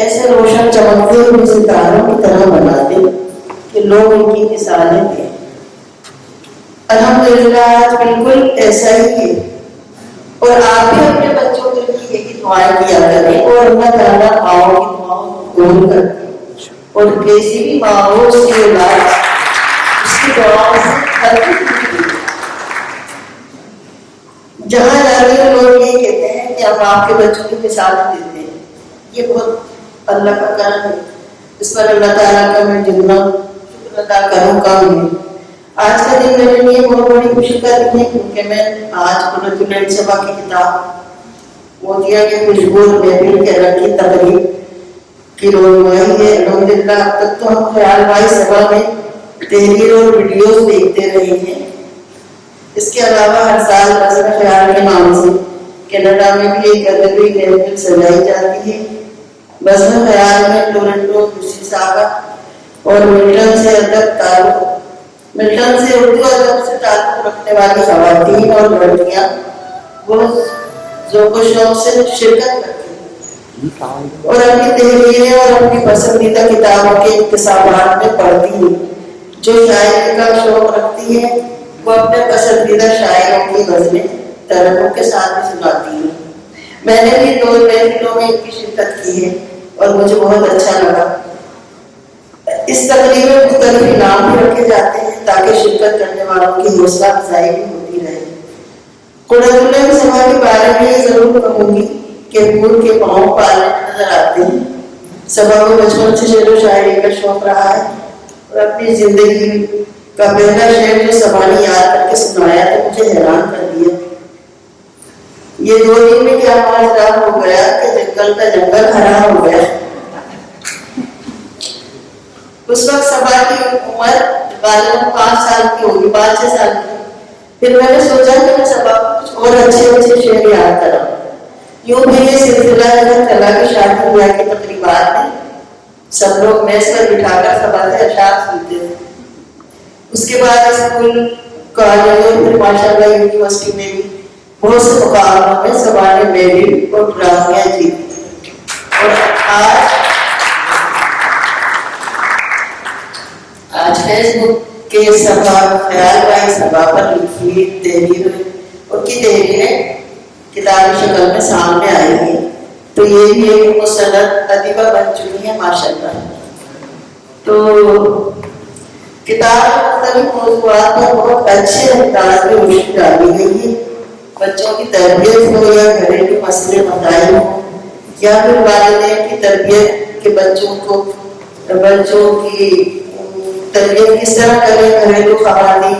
ایسے روشن چمکتے ہوئے ستاروں کی طرح بنا دے کہ لوگ ان کی مثالیں دیں. الحمدللہ آج بالکل ایسا ہی ہے اور آپ بھی اپنے بچوں کے لیے یہی دعائیں کیا کریں اور اللہ تعالیٰ ماؤں کی دعاؤں کو قبول کرتے ہیں اور کیسی بھی ماں ہو اس کی اولاد اس کی دعاؤں سے ہلکی. جہاں جاتے ہیں لوگ یہ کہتے ہیں کہ ہم آپ کے بچوں کی مثال دیتے ہیں. یہ بہت اللہ کا کرم ہے، اس پر اللہ تعالیٰ کا میں جتنا شکر ادا کروں کم ہے. آج کا دن میرے لیے بہت بڑی خوشی کا دن ہے کیونکہ میں آج قرۃ العین صبا کی کتاب موتیا کے خوشبو محفل کے رنگ کی تقریب کی رونمائی ہے. الحمدللہ اب تک تو ہم خیال بائی صبا میں تحریر اور ویڈیوز دیکھتے رہے ہیں. اس کے علاوہ ہر سال بزم خیال کے نام سے کینیڈا میں بھی ایک ادبی محفل سجائی جاتی ہے. بزم خیال میں ٹورنٹو، خوشی صاحبہ اور ملٹن سے اردو ادب سے تعلق رکھنے والی خواتین اور لڑکیاں بہت ذوق و شوق سے شرکت کرتی ہیں اور اپنی تحریریں اور اپنی پسندیدہ کتابوں کے اقتصابات میں پڑھتی ہیں. جو شاعری کا شوق رکھتی ہے وہ اپنے پسندیدہ شاعروں کی غزلیں ترنم کے ساتھ بھی سناتی ہیں. میں نے بھی 2 محفلوں میں ان کی شرکت کی ہے اور مجھے بہت اچھا لگا. اس تقریب میں مختلف انعام بھی رکھے جاتے ہیں تاکہ شرکت کرنے والوں کی حوصلہ افزائی بھی ہوتی رہے. قرۃ العین صبا کے بارے میں یہ ضرور کہوں گی کہ پھول کے پاؤں پالنے نظر آتے ہیں. صبا کو بچپن سے شعر و شاعری کا شوق رہا ہے اور اپنی زندگی کا پہلا شعر جو صبا نے یاد کر کے سنایا تو مجھے حیران کر دیا. یہ 2 دن میں کیا ماجرا ہو گیا کہ جنگل کا جنگل ہرا ہو گیا. اس وقت صبا کی عمر غالباً 5 سال کی ہوگی، 5-6 سال کی. پھر میں نے سوچا کہ میں سب کچھ اور اچھے شعر یاد کراؤں. یوں بھی یہ سلسلہ چلا کہ شادی بیاہ کی تقریبات میں سب لوگ میز پر بٹھا کر سب سے اشعار سنتے تھے. اس کے بعد اسکول کالج اور پھر ماشاء اللہ یونیورسٹی میں بھی بہت سے مقاموں میں سبا نے میڈل اور ٹرافیاں جیتی. اور آج فیس بک کے سبا خیال بائی سبا پر لکھی تحریر ان کی تحریریں کتابی شکل میں سامنے آئی ہیں تو یہ بھی ایک مستند ادیبہ بن چکی ہے ماشاء اللہ. تو کتاب مختلف موضوعات پر بہت اچھے انداز میں روشنی ڈالی گئی ہے. بچوں کی تربیت ہو یا گھریلو مسئلے مسائل ہوں یا پھر والدین کی تربیت کے بچوں کی تربیت کس طرح کریں, گھریلو خواتین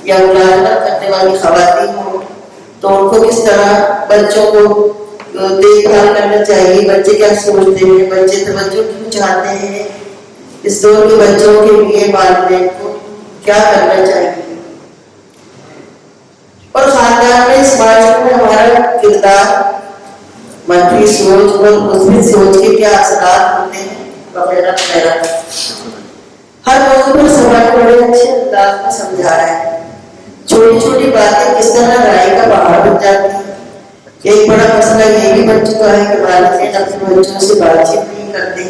یا ملازمت کرنے والی خواتین ہوں تو ان کو کس طرح بچوں کو دیکھ بھال کرنا چاہیے, بچے کیا سوچتے ہیں, بچے توجہ کیوں چاہتے ہیں, اس دور کے بچوں کے لیے والدین کو کیا کرنا چاہیے, اور خاندان میں اس معاشرے میں ہمارا کردار, منفی سوچ اور مثبت سوچ کے کیا اثرات ہوتے ہیں وغیرہ وغیرہ. ہر موضوع پر سماج بڑے اچھے انداز میں سمجھا رہا ہے. چھوٹی چھوٹی باتیں کس طرح رائے کا پہاڑ بن جاتی ہیں. ایک بڑا مسئلہ یہ بھی بن چکا ہے کہ والدین اپنے بچوں سے بات چیت نہیں کرتے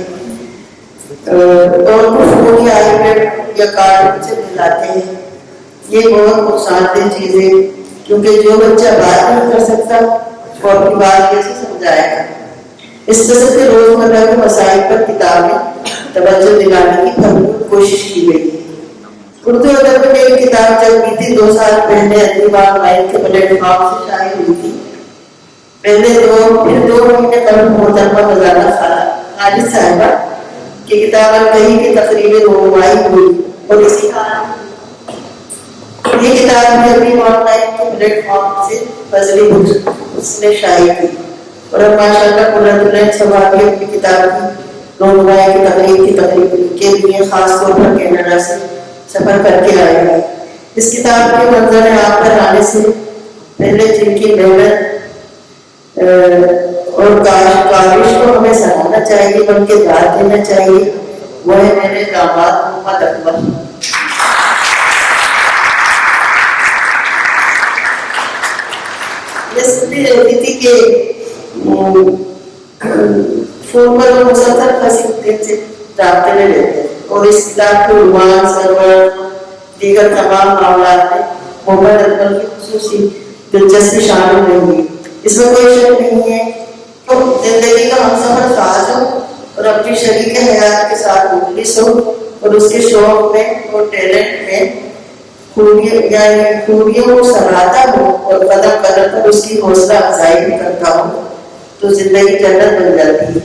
اور ان کو فون یا آئی پیڈ یا کارٹون سے ملاتے ہیں. یہ بہت نقصان دہ چیز ہے کیونکہ جو بچہ بات نہیں کر سکتا وہ اپنی بات کیسے سمجھائے گا. اس قسم کے روزمرہ کے مسائل پر کتابیں توجہ دلانے کی بھرپور کوشش کی گئی. اردو ادب میں ایک کتاب جب بیتی 2 سال پہلے ادیبان لائن کے پلیٹ فارم سے شائع ہوئی تھی. پھر 2 مہینے قبل محترمہ خزانہ خالد صاحبہ کی کتاب الکہی کی تقریب رونمائی ہوئی اور اسی یہ کتاب بھی ابھی آن لائن کے پلیٹ فارم سے فضلی بکس نے شائع کی اور اب ماشاء اللہ قرۃ صبا بھی اپنی کتاب کی رونمائی کی تقریب کے لیے خاص طور پر کینیڈا سے سفر کر کے آئے ہیں. اس کتاب کے منظر عام پر آنے سے پہلے جن کی محنت اور کاوش کو ہمیں سراہنا چاہیے بلکہ داد دینا چاہیے وہ ہے میرے داماد محمد اکبر. یہ سنتی رہتی تھی کہ فون پر وہ مسلسل پھنسی دن سے رابطے میں رہتے ہیں اور اس کتاب کے عنوان سرور دیگر تمام معاملات میں محمد اکبر کی خصوصی دلچسپی شامل رہی. اس میں کوئی شک نہیں ہے کہ زندگی کا ہمسفر خاص ہو اور اپنی شریک حیات کے ساتھ مخلص ہو اور اس کے شوق میں اور ٹیلنٹ میں خوبیوں کو سراہتا ہو اور قدم قدم پر اس کی حوصلہ افزائی بھی کرتا ہو تو زندگی جنت بن جاتی ہے.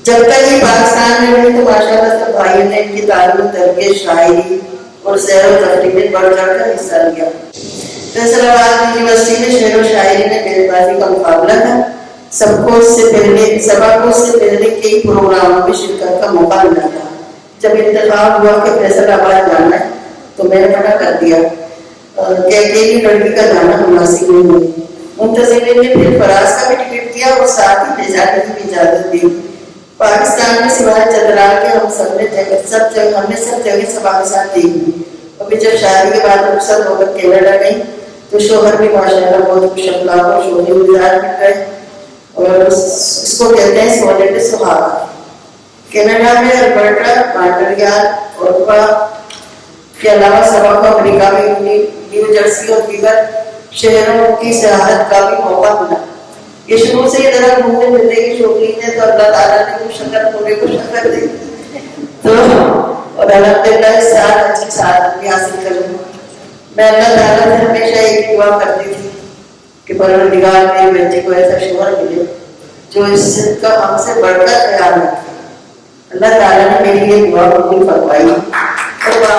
جب تک یہ پاکستان میں رہے تو ماشاء اللہ سب بھائیوں نے ان کی تعلیم تربیت شاعری اور سیر و تفریح میں بڑھ چڑھ کر حصہ لیا. فیصل آباد یونیورسٹی میں شعر و شاعری میں میزبانی کا مقابلہ تھا. سب کو اس سے پہلے کئی پروگراموں میں شرکت کا موقع ملا تھا. جب انتخاب ہوا کہ فیصل آباد جانا ہے تو میں نے منع کر دیا کہ اکیلی لڑکی کا جانا مناسب نہیں ہے. منتظمین نے پھر فراز کا بھی ٹکٹ دیا اور ساتھ ہی لے جانے کی بھی اجازت دی. پاکستان میں سوائے چترال کے ہم سب جگہ سبا کے ساتھ دیکھی. ابھی جب شادی کے بعد رخصت ہو کر کینیڈا گئی تو شوہر بھی ماشاءاللہ بہت خوش اخلاق اور شوہر گزار مل گئے اور اس کو کہتے ہیں سونے پہ سہاگا. کینیڈا میں البرٹا مانٹریال اور کے علاوہ سبا کو امریکہ میں نیو جرسی اور دیگر شہروں کی سیاحت کا بھی موقع ملا. یہ شروع سے ادھر گھومنے پھرنے کی شوقین ہے تو اللہ تعالیٰ نے کچھ شکر ہونے کو شکر دی تو اور الحمدللہ اس سال اچھی سعادت بھی حاصل کر لوں. میں اللہ تعالیٰ سے ہمیشہ ایک دعا کرتی تھی کہ پروردگار میرے بچے کو ایسا شوہر ملے جو اس کا ہم سے بڑھ کر خیال رکھے. اللہ تعالیٰ نے میری یہ دعا قبول فرمائی اور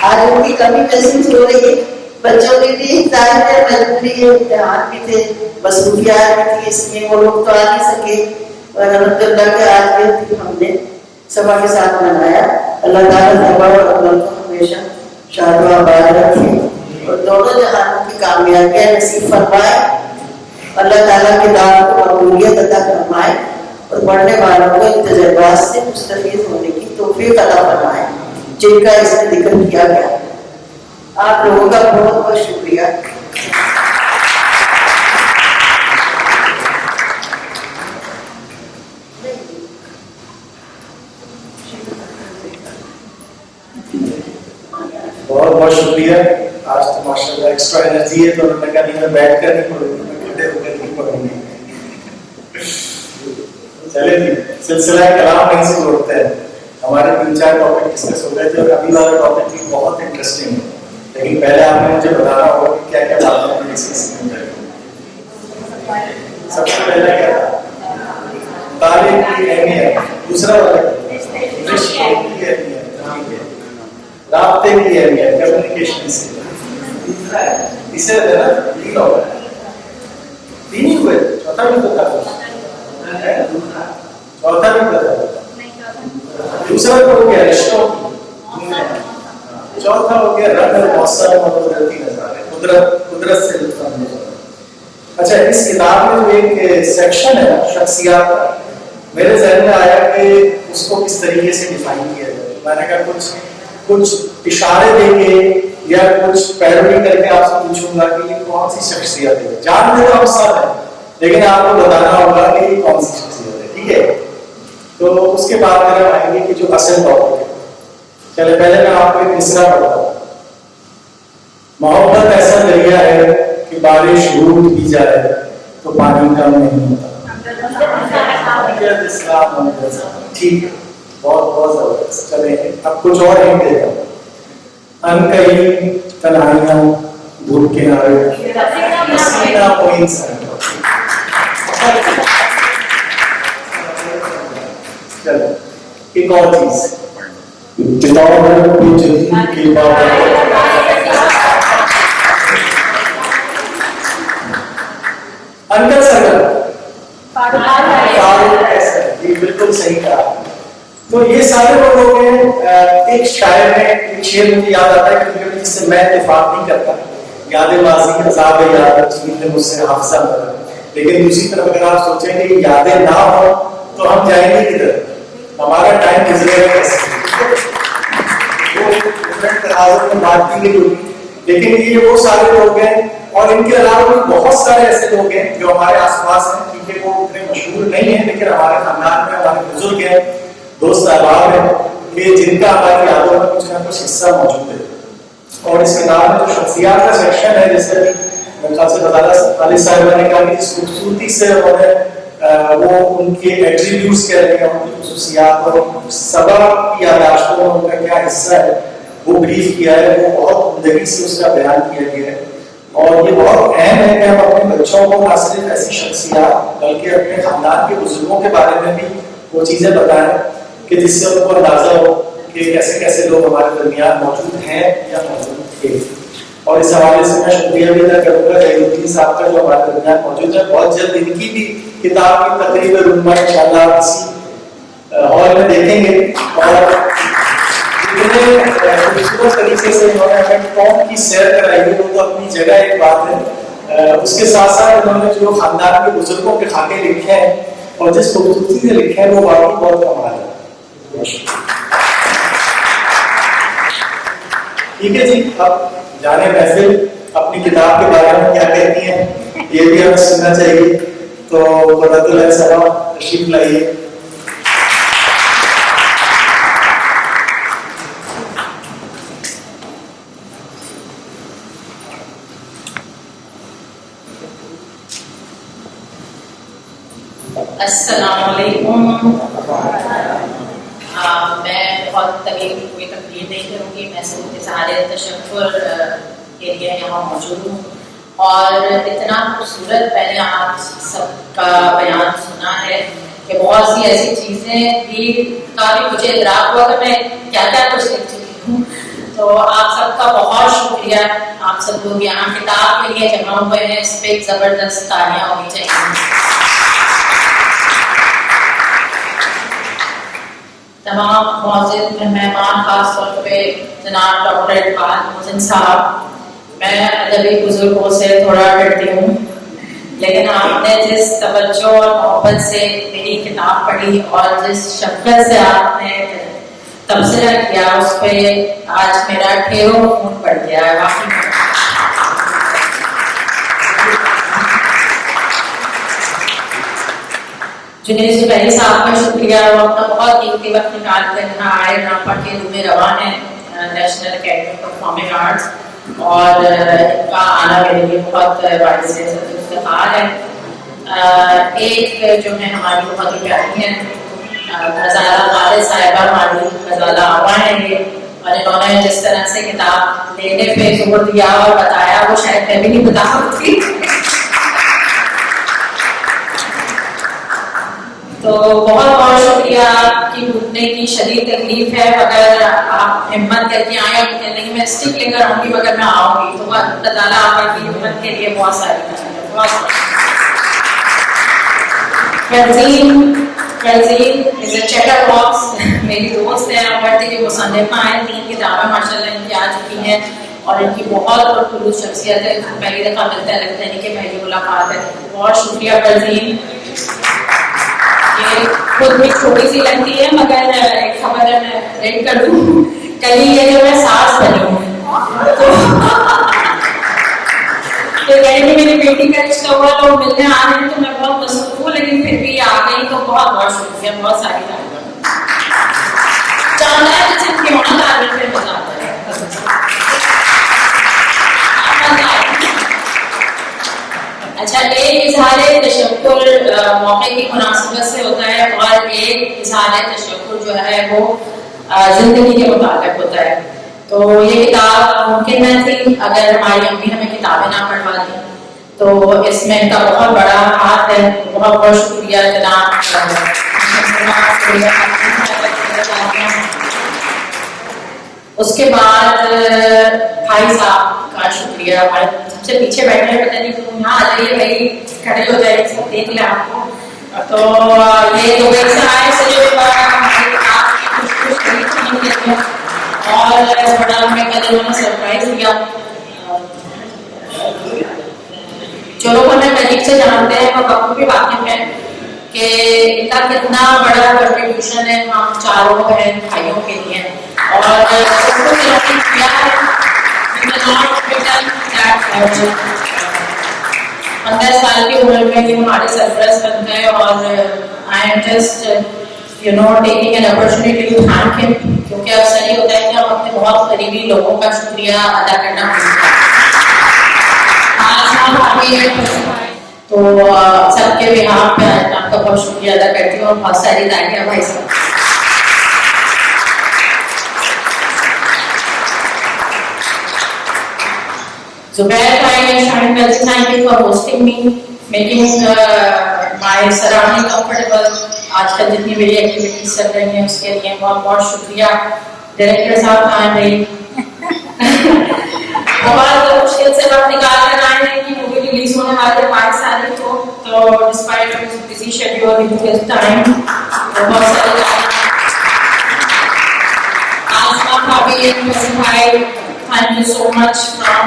آج ان کی کمی محسوس ہو رہی ہے. بچوں کی بھی ظاہر ہے مجبوری ہے, امتحان بھی تھے, مصروفیات بھی تھی, اس میں وہ لوگ تو آ نہیں سکے اور الحمدللہ کہ آج کے دن ہم نے سبا کے ساتھ منایا. اللہ تعالیٰ سبا اور عمل کو ہمیشہ شاد و آباد رکھے اور دونوں جہانوں کی کامیابیاں نصیب فرمائے. اللہ تعالیٰ کے دعا کو مقبولیت عطا فرمائے اور پڑھنے والوں کو ان تجربات سے مستفید ہونے کی توفیق عطا فرمائے جن کا اس میں ذکر کیا گیا. آپ لوگوں کا بہت بہت شکریہ. بہت بہت شکریہ. آج تو ماشاء اللہ ایکسٹرا انرجی ہے تو انہوں نے کہا نہیں میں بیٹھ کر نہیں پڑھوں گی, میں کھڑے ہو کر نہیں پڑھوں گی. چلے جی, سلسلہ کلام نہیں سے اڑتے ہیں. ہمارے 3-4 ٹاپک ڈسکس ہو گئے تھے اور ابھی والا ٹاپک بھی بہت انٹرسٹنگ ہے, لیکن پہلے آپ نے مجھے بتانا ہوگا کہ کیا کیا باتیں ہم ڈسکس کریں. سب سے پہلے کیا تھا؟ تعلیم کی اہمیت. دوسرا والا رشتوں کی اہمیت, رابطے کی اہمیت, کمیونیکیشن سے. اسے نا تین ہو گئے, تین ہی ہوئے. چوتھا بھی بتا دو, چوتھا بھی بتا دو. دوسرا تو ہو گیا رشتوں کی, چوتھا ہو گیا رنگ اور موسم اور قدرتی نظارے, قدرت سے لطف اندوز. اچھا, اس کتاب میں جو ایک سیکشن ہے نا شخصیات کا, میرے ذہن میں آیا کہ اس کو کس طریقے سے ڈیفائن کیا جائے. میں نے کہا کچھ اشارے دے کے یا کچھ پیروڈی کر کے آپ سے پوچھوں گا کہ یہ کون سی شخصیت ہے. جانتے تو ہم سب ہیں, لیکن آپ کو بتانا ہوگا کہ یہ کون سی شخصیت ہے. ٹھیک ہے, تو اس کے بعد میرا آئیں گے کہ جو اصل ٹاپک ہے. چلے پہلے میں آپ کو ایک مصرع بتاؤں. محبت ایسا دریا ہے کہ بارش روٹ بھی جائے تو پانی کم نہیں ہوتا. ٹھیک ہے, بہت بہت زبردست. چلیں اب کچھ اور ہنٹ دیتا ہوں. ان کئی تنہائیاں دھوپ کنارے سینا پوائنٹس ہیں. چلو ایک اور چیز, انکل سرگل بالکل صحیح کہا. تو یہ سارے لوگ ہو گئے. ایک شاعر نے ایک شعر مجھے یاد آتا ہے کیونکہ جس سے میں اتفاق نہیں کرتا, یاد ماضی عذاب یاد چیز نے مجھ سے حافظہ ملا. لیکن دوسری طرف اگر آپ سوچیں کہ یہ یادیں نہ ہو تو ہم جائیں گے کدھر, ہمارا ٹائم گزرے گا کیسے. وہ ڈفرینٹ تناظر میں بات کی گئی ہوگی, لیکن یہ وہ سارے لوگ ہیں. اور ان کے علاوہ بھی بہت سارے ایسے لوگ ہیں جو ہمارے آس پاس ہیں, کیونکہ وہ اتنے مشہور نہیں ہیں لیکن ہمارے خاندان میں ہمارے بزرگ ہیں, دوست احباب ہیں, کہ جن کا ہماری یادوں میں کچھ نہ کچھ حصہ موجود ہے. اور اس کتاب میں جو شخصیات کا سیکشن ہے, جیسے خالد صاحب نے کہا کہ جس خوبصورتی سے انہوں نے وہ ان کے ایٹریبیوٹس کہہ رہے ہیں, ان کی خصوصیات اور سبب کی یاداشتوں میں ان کا کیا حصہ ہے وہ بریف کیا ہے, وہ بہت عمدگی سے اس کا بیان کیا گیا ہے. اور یہ بہت اہم ہے کہ ہم اپنے بچوں کو نہ صرف ایسی شخصیات بلکہ اپنے خاندان کے بزرگوں کے بارے میں بھی وہ چیزیں بتائیں کہ جس سے ان کو اندازہ ہو کہ کیسے کیسے لوگ ہمارے درمیان موجود ہیں یا موجود تھے. اور اس حوالے سے میں شکریہ بھی ادا کروں گا جہید الدین صاحب کا جو ہمارے درمیان موجود ہے. بہت جلد ان کی بھی کتاب کی تقریب رونما انشاءاللہ اسی ہال میں دیکھیں گے. اور اتنے خوبصورت طریقے سے انہوں نے ہمیں قوم کی سیر کرائی ہے, وہ تو اپنی جگہ ایک بات ہے. اس کے ساتھ ساتھ انہوں نے جو خاندان کے بزرگوں کے خاکے لکھے ہیں اور جس خوبصورتی سے لکھے ہیں وہ واقعی بہت کمال ہے. ٹھیک ہے جی, اب جانے محفل اپنی کتاب کے بارے میں کیا کہتی ہیں یہ بھی ہمیں سننا چاہیے. تو قدرت اللہ صاحب تشریف لائیے. السلام علیکم. میں بہت طویل کوئی تقریر نہیں کروں گی. میں صرف اظہار تشکر کے لیے یہاں موجود ہوں. اور اتنا خوبصورت میں نے آپ سب کا بیان سنا ہے کہ بہت سی ایسی چیزیں بھی کا بھی مجھے ادراک ہوا کہ میں کیا کیا کچھ لکھ چکی ہوں. تو آپ سب کا بہت شکریہ. آپ سب لوگ یہاں کتاب کے لیے جمع ہوئے ہیں, اس پہ ایک زبردست تالیاں ہونی چاہیے. تمام معزز مہمان، خاص طور پہ جناب ڈاکٹر اقبال محسن صاحب. میں ادبی بزرگوں سے تھوڑا ڈرتی ہوں، لیکن آپ نے جس توجہ اور محبت سے میری کتاب پڑھی اور جس شفقت سے آپ نے تبصرہ کیا، اس پہ آج میرا ٹھیروں خون پڑ گیا ہے. واقعی جنید زبیری صاحب کا شکریہ، وہ اپنا بہت قیمتی وقت نکال کر یہاں آئے، نہ پڑھ کے روم رواں ہیں national academy of performing arts, اور ان کا آنا میرے لیے بہت باعث افتخار ہے. ایک جو ہے ہماری بہت ہی پیاری ہیں غزالہ خالد صاحبہ، ہماری غزالہ آوا ہیں یہ، اور انہوں نے جس طرح سے کتاب لینے پہ زور دیا اور بتایا وہ شاید میں بھی نہیں بتا سکتی. تو بہت بہت شکریہ. آپ کی گھٹنے کی شدید تکلیف ہے، اگر آپ ہمت کر کے آئیں کہ نہیں میں اسٹک لے کر آؤں گی، مگر میں آؤں گی، تو اللہ تعالیٰ آپ کی ہمت کے لیے بہت ساری فرزین از اے چیکر باکس. میری دوست ہے، پڑھتی کی مصنفہ ہیں، 3 کتابیں ماشاء اللہ ان کی آ چکی ہیں، اور ان کی بہت خلوص شخصیت ہے. پہلی دفعہ ملتا ہے، لگتا نہیں کہ پہلی ملاقات ہے. بہت شکریہ فرزین. یہ خود بھی چھوٹی سی لگتی ہے، مگر ایک خبر ہے میں ریڈ کر دوں، کل ہی یہ جو میں ساس بنی ہوں تو میری بیٹی کا رشتہ ہوا، لوگ ملنے آ رہے ہیں تو میں بہت مصروف ہوں، لیکن پھر بھی آ گئی تو بہت بہت شکریہ. بہت ساری جاننا ہے جس کے ہونا تعلیم پہ مزہ آتا ہے. اچھا، ایک اظہار تشکر موقع کی مناسبت سے ہوتا ہے، اور ایک اظہار تشکر جو ہے وہ زندگی کے متعلق ہوتا ہے. تو یہ کتاب ممکن نہ تھی اگر ہماری امی ہمیں کتابیں نہ پڑھوا دیں، تو اس میں ان کا بہت بڑا ہاتھ ہے. بہت بہت شکریہ جناب. اس کے بعد بھائی صاحب کا شکریہ. سب سے پیچھے بیٹھے ہیں، پتہ نہیں تم یہاں آ جائیے بھائی، کھڑے ہو جائیے، سب دیکھ لیں آپ کو. تو یہ دبئی سے آئے صرف اور بڑا ہمیں کل انہوں نے سرپرائز دیا. جو لوگ ہمیں قریب سے جانتے ہیں وہ بخو بھی واقف ہیں کہ ان کا کتنا بڑا کنٹریبیوشن ہے ہم چاروں بہن بھائیوں کے لیے، اور کیا ہے 15 سال کی عمر میں یہ ہمارے سرپرست بن گئے، اور I am just taking an opportunity to thank ہم، کیونکہ اکثر یہ ہوتا ہے کہ ہم اپنے بہت قریبی لوگوں کا شکریہ ادا کرنا ہوتا ہے. تو سب کے بہاف پہ آپ کا بہت شکریہ ادا کرتی ہوں، اور بہت ساری تالیاں بھائی صاحب. زبیر بھائی and Shahin Belsi, thank you for hosting me, making my surrounding comfortable. آج کل جتنی میری ایکٹیویٹیز چل رہی ہیں اس کے لیے بہت بہت شکریہ. ڈائریکٹر صاحب کہاں رہی، بہت مشکل سے وقت نکال کر آئے ہیں کہ مووی ریلیز ہونے والے 22 تاریخ کو، تو ڈسپائٹ بزی شیڈیول ٹائم بہت سارے thank you so much from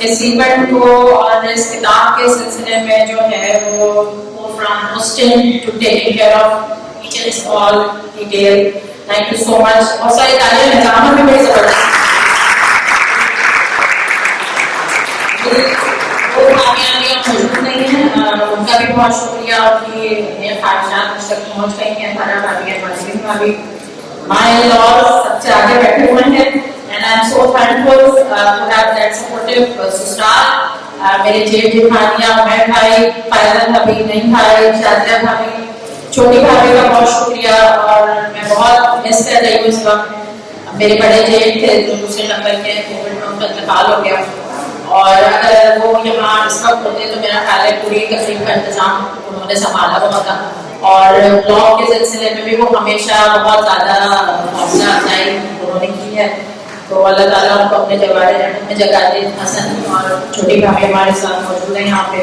اس ایونٹ کو، اور اس کتاب کے سلسلے میں جو ہے وہ from hosting to taking care of each and small detail. Thank you so much. بہت ساری تعلیم نظام میں بڑی زبردست وہ کامیابیاں موجود نہیں ہیں، ان کا بھی بہت شکریہ. ان کی خواہشات مجھ تک پہنچ گئی ہیں. ہمارا بھابھی ہمارے لوگ سب سے آگے بیٹھے ہوئے ہیں، and I'm so thankful to have that supportive سسرال. میرے جیب جیٹھانیاں، عمیر بھائی، فائزہ بھابھی، نئی بھائی، شادیہ بھابھی، چھوٹی بھابھی کا بہت شکریہ. اور میں بہت مس کر رہی ہوں اس وقت. میرے بڑے جیٹ تھے جو دوسرے نمبر کے، کووڈ میں ان کا انتقال ہو گیا، اور اگر وہ یہاں اس وقت ہوتے تو میرا خیال ہے پوری تقریب کا انتظام انہوں نے سنبھالا ہوا تھا. اور بلاگ کے سلسلے میں بھی وہ ہمیشہ بہت زیادہ حوصلہ افزائی انہوں نے کی ہے. تو اللہ تعالیٰ ان کو اپنے جوارے رحمت میں جگہ دے. حسن اور چھوٹی بھابھی ہمارے ساتھ موجود ہیں یہاں پہ.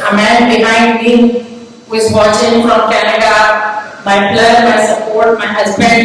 a man behind me who is watching from Canada, my plug, my support, my husband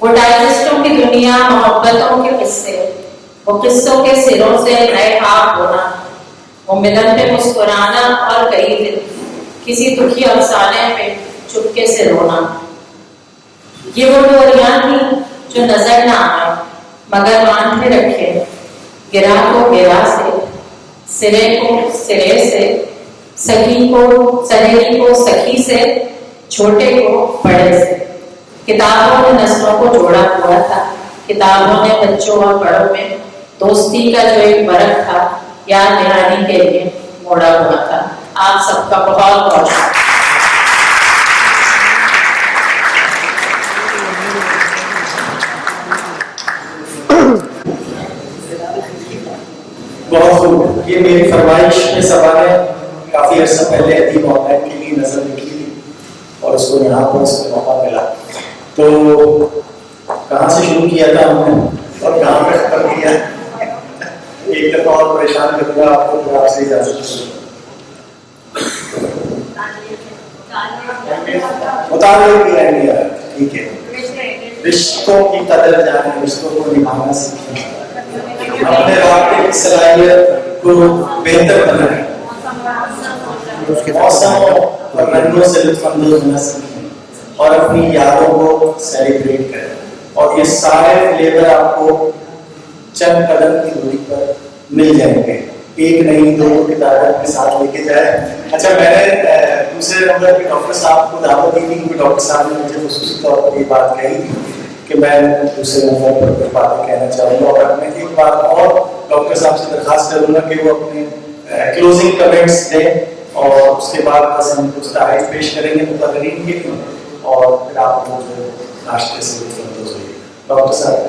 وہ ڈائجسٹوں کی دنیا، محبتوں کے قصے، وہ قصوں کے سروں سے نئے ہاتھ ہونا، وہ ملن پہ مسکرانا اور کئی دن کسی دکھی افسانے پہ چپکے سے رونا. یہ وہ ڈوریاں تھیں جو نظر نہ آئے مگر باندھے رکھے، گرا کو گرا سے، سرے کو سرے سے، سخی کو سہیلی کو سخی سے، چھوٹے کو بڑے سے. کتابوں نے نسلوں کو جوڑا ہوا تھا، کتابوں نے بچوں اور بڑوں میں دوستی کا جو ایک برق تھا یاد دہانی کے لیے موڑا ہوا تھا. آپ سب کا بہت بہت بہت خوب. یہ میری فرمائش میں سوال ہے. کافی عرصہ پہلے ادیب آن لائن کے لیے نظر لکھی تھی اور اس کو یہاں پر اس کو موقع ملا. تو کہاں سے شروع کیا تھا ہم نے اور کہاں پہ ختم کیا؟ ایک دفعہ اور پریشان کروں گا آپ کو تو آپ سے اجازت مطالعے کی اہمیت. ٹھیک ہے. رشتوں کی قدر جانیں، رشتوں کو نبھانا سیکھیں، اپنے رابطے کی صلاحیت کو بہتر بنائیں، موسموں اور رنگوں سے لطف اندوز ہونا سیکھیں اور اپنی یادوں کو سیلیبریٹ کریں. اور یہ سارے فلیور آپ کو چند قدم کی دوری پر مل جائیں گے. ایک نہیں دو کتابیں اپنے ساتھ لے کے جائیں. اچھا، میں نے دوسرے نمبر پہ ڈاکٹر صاحب کو دعوت دی تھی کیونکہ ڈاکٹر صاحب نے مجھے خصوصی طور پر یہ بات کہی تھی کہ میں دوسرے نمبر پر کچھ باتیں کہنا چاہوں گا. اور میں ایک بات اور ڈاکٹر صاحب سے درخواست کروں گا کہ وہ اپنے کلوزنگ کمنٹس دیں اور اس کے بعد بس ہم کچھ تحائف پیش کریں گے مقررین کے لیے اور پھر آپ کو جو ناشتے سے لطف اندوز ہوئے. ڈاکٹر صاحب.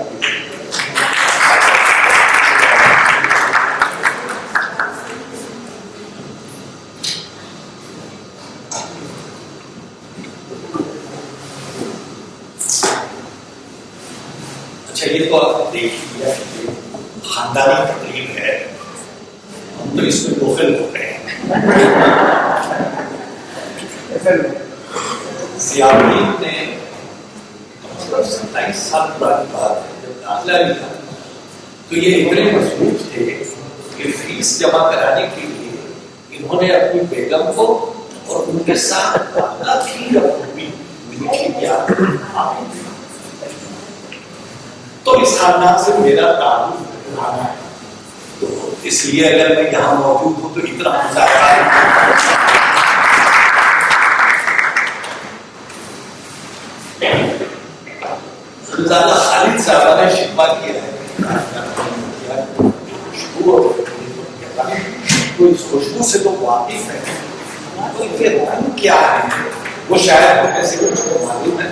اچھا، یہ تو آپ نے دیکھ لیا کہ خاندانی تقریب ہے، ہم تو اس میں داخل ہو رہے ہیں. ضیاءالدین نے 27 سال پرانی بات ہے جب داخلہ لیا تو یہ اتنے مصروف تھے کہ فیس جمع کرانے کے لیے انہوں نے اپنی بیگم کو اور ان کے ساتھ کی رقمی تو اس خاندان سے میرا تعلق پرانا ہے. تو اس لیے اگر میں یہاں موجود ہوں تو اتنا مزاح زیادہ خالد صاحب نے شفا کیا ہے. تو اس خوشبو سے تو واقف ہے، تو ان کے رنگ کیا ہے وہ شاید وہ کیسے کچھ کو معلوم ہے.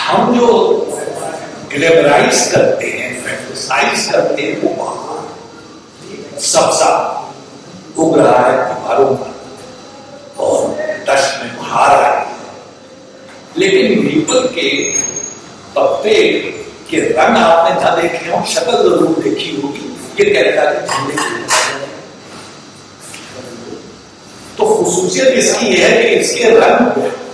ہم جو گلیمرائز کرتے ہیں، فینٹسائز کرتے ہیں، وہ وہاں سبزہ اگ رہا ہے دیواروں پر اور دشت میں بہار آ رہی ہے، لیکن میپل کے پتے کے رنگ آپ نے نہ دیکھے ہوں، شکل ضرور دیکھی ہوگی. یہ کینیڈا کے جھنڈے کی تو خصوصیت اس کی یہ ہے کہ اس کے رنگ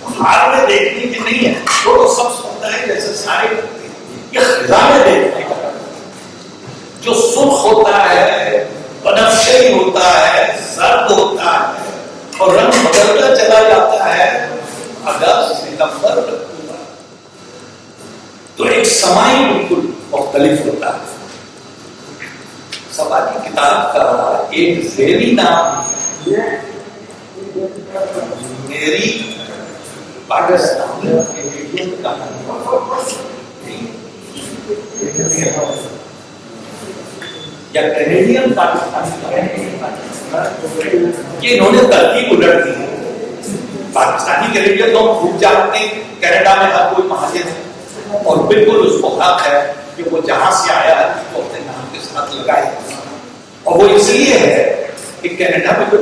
بہار میں دیکھنے کے نہیں ہے، وہ تو سب سنتا ہے جیسے سارے کرتے ہیں. یہ خزاں میں دیکھنے کا جو سرخ ہوتا ہے، بنفشی ہوتا ہے، زرد ہوتا ہے اور رنگ بدلتا چلا جاتا ہے اگست، ستمبر، اکتوبر، تو ایک سمائی بالکل مختلف ہوتا ہے. سبا کی کتاب کا ایک ذیلی نام میری پاکستانی یا کینیڈین پاکستانی، یہ انہوں نے ترکیب الٹ دی ہے. پاکستانی کینیڈین تو ہم خوب جانتے ہیں، کینیڈا میں ہر کوئی مہاجر ہے اور بالکل اس کو حق ہے کہ وہ جہاں سے آیا ہے اس کو اپنے نام کے ساتھ لگائے. اور وہ اس لیے ہے کہ کینیڈا میں جو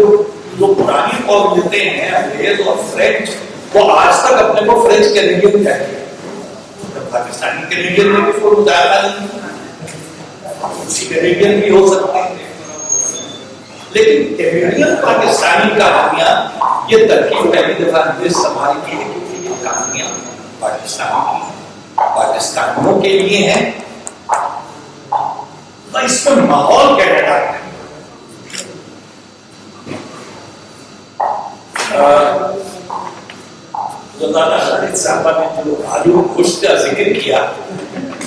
پرانی قوم ملتے ہیں انگریز اور فرینچ، وہ آج تک اپنے کو فرینچ کینیڈین کہتے ہیں. پاکستانی کینیڈین میں بھی کوئی مطالعہ نہیں، اسی کینیڈین بھی ہو سکتے ہیں، لیکن کینیڈین پاکستانی کہانیاں یہ ترکیب پہلی دفعہ نے استعمال کی ہے کہ یہ کہانیاں پاکستانیوں کے لیے ہیں، تو اس میں ماحول کینیڈا ہے. مولانا خالد صاحبہ نے جو آلو گوشت کا ذکر کیا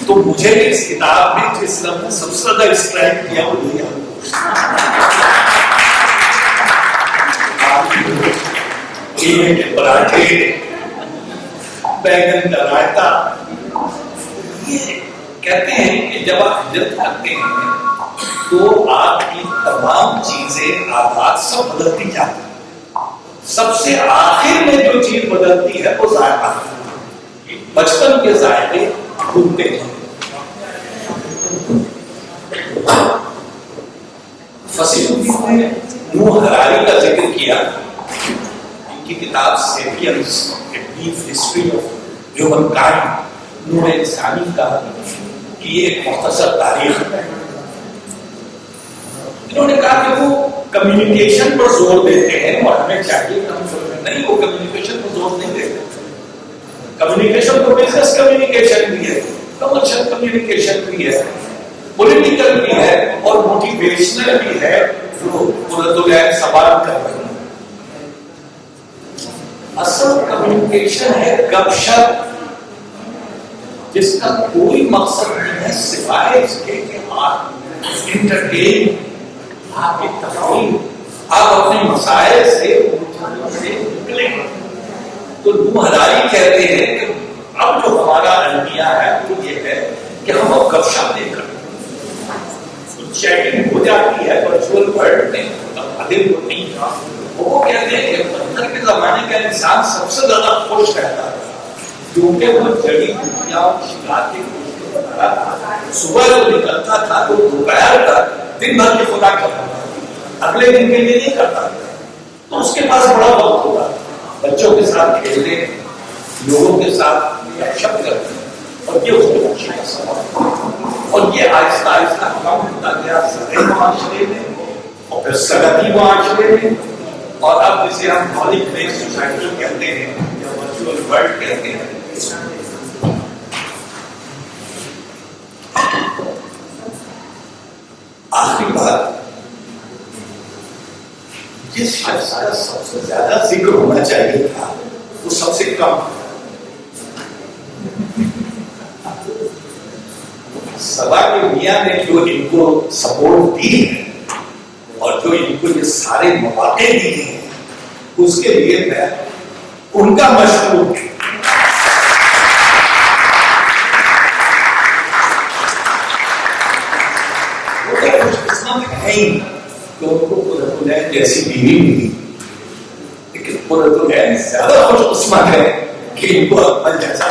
تو مجھے اس کتاب میں جس نے سب سے زیادہ اسٹرائک کیا وہ یہ آلو گوشت، قیمے کے پراٹھے، بیگن کا رائتا. یہ کہتے ہیں کہ جب آپ ہجرت کرتے ہیں تو آپ کی تمام چیزیں عادات سب بدلتی جاتی ہیں. سب سے آخر میں جو چیز بدلتی ہے وہ ذائقہ. بچپن کے ذائقے بھولتے ہیں. فصیح الدین نے نوح حراری کا ذکر کیا. ان کی کتاب Sapiens a brief history of humankind, Noah انسانی کا کی ایک مختصر تاریخ ہے. انہوں نے کہا کہ وہ کمیونیکیشن پر زور دیتے ہیں اور ہمیں چاہیے کہ ہم نہیں، وہ کمیونیکیشن پر زور نہیں دیتے. کمیونیکیشن تو بزنس کمیونیکیشن بھی ہے، کمرشل کمیونیکیشن بھی ہے، پولیٹیکل بھی ہے اور موٹیویشنل بھی ہے جو قرۃ العین سوال کر رہے ہیں. اصل کمیونیکیشن ہے گپ شپ، جس کا کوئی مقصد نہیں ہے سوائے اس کے کہ آپ انٹرٹین، آپ کی تفریح، آپ اپنے مسائل سے نکلیں. تو نوح حراری کہتے ہیں کہ اب جو ہمارا المیہ ہے وہ یہ ہے کہ ہم اب گپ شپ نہیں کرتے. چیٹنگ ہو جاتی ہے ورچوئل ورلڈ میں، ادب وہ نہیں تھا. وہ کہتے ہیں کہ پتھر کے زمانے کا انسان سب سے زیادہ خوش رہتا تھا کیونکہ وہ جڑی بوٹیاں اور شکار کے گوشت کو بنا رہا تھا. صبح جو نکلتا تھا تو دوپہر تک دن بھر کی خدا کرتا تھا، اگلے دن کے لیے نہیں کرتا تھا. تو اس کے پاس بڑا وقت ہوتا تھا بچوں کے ساتھ کھیلنے، لوگوں کے ساتھ گپ شپ کرنے، اور یہ اس کے خوشی کا سبب. اور یہ آہستہ آہستہ کم ہوتا گیا سرے معاشرے میں اور پھر سگتی معاشرے میں، اور اب جسے ہم مالک بیس سوسائٹی کہتے ہیں یا ورچوئل ورلڈ کہتے ہیں. آخری بات، جس شخص کا سب سے زیادہ ذکر ہونا چاہیے تھا وہ سب سے کم. سبا کے میاں نے جو ان کو سپورٹ دی ہے اور جو ان کو یہ سارے مواقع دیے ہیں اس کے لیے میں ان کا مشکور ہوں. وہ تو خوش قسمت ہے ہی کہ ان کو قرۃ العین جیسی بیوی ملی، لیکن قرۃ العین زیادہ خوش قسمت ہے کہ ان کو اکمل جیسا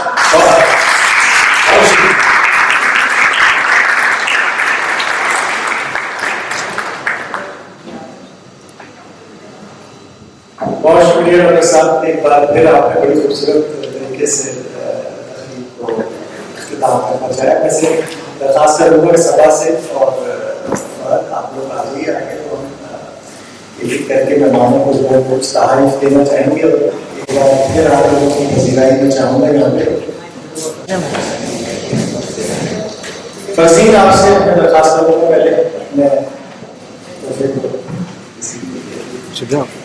بہت شکریہ ڈاکٹر صاحب. ایک بار پھر آپ نے بڑی خوبصورت طریقے سے تقریب کو اختتام کرنا چاہا. میں سے درخواست کروں گا سبا سے اور آپ لوگ حاضری آئیں تو ہم ایک کر کے مہمانوں کو جو ہے کچھ تحائف دینا چاہیں گے. اور ایک بار پھر آپ لوگوں کی پذیرائی میں چاہوں گا یہاں پہ. فرزین آپ سے میں درخواست کروں گا پہلے میں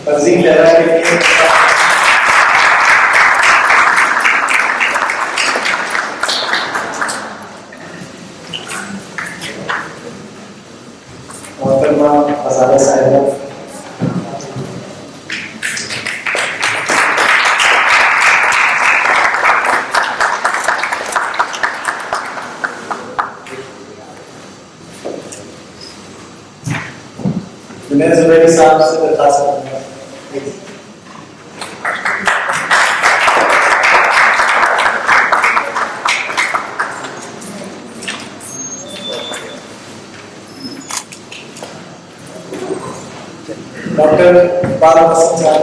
فرزین لہرا کے لیے محترمہ ہزارہ صاحبہ، جنید زبیری صاحب سے درخواست کروں گا. ڈاکٹر بارہ حسن صاحب،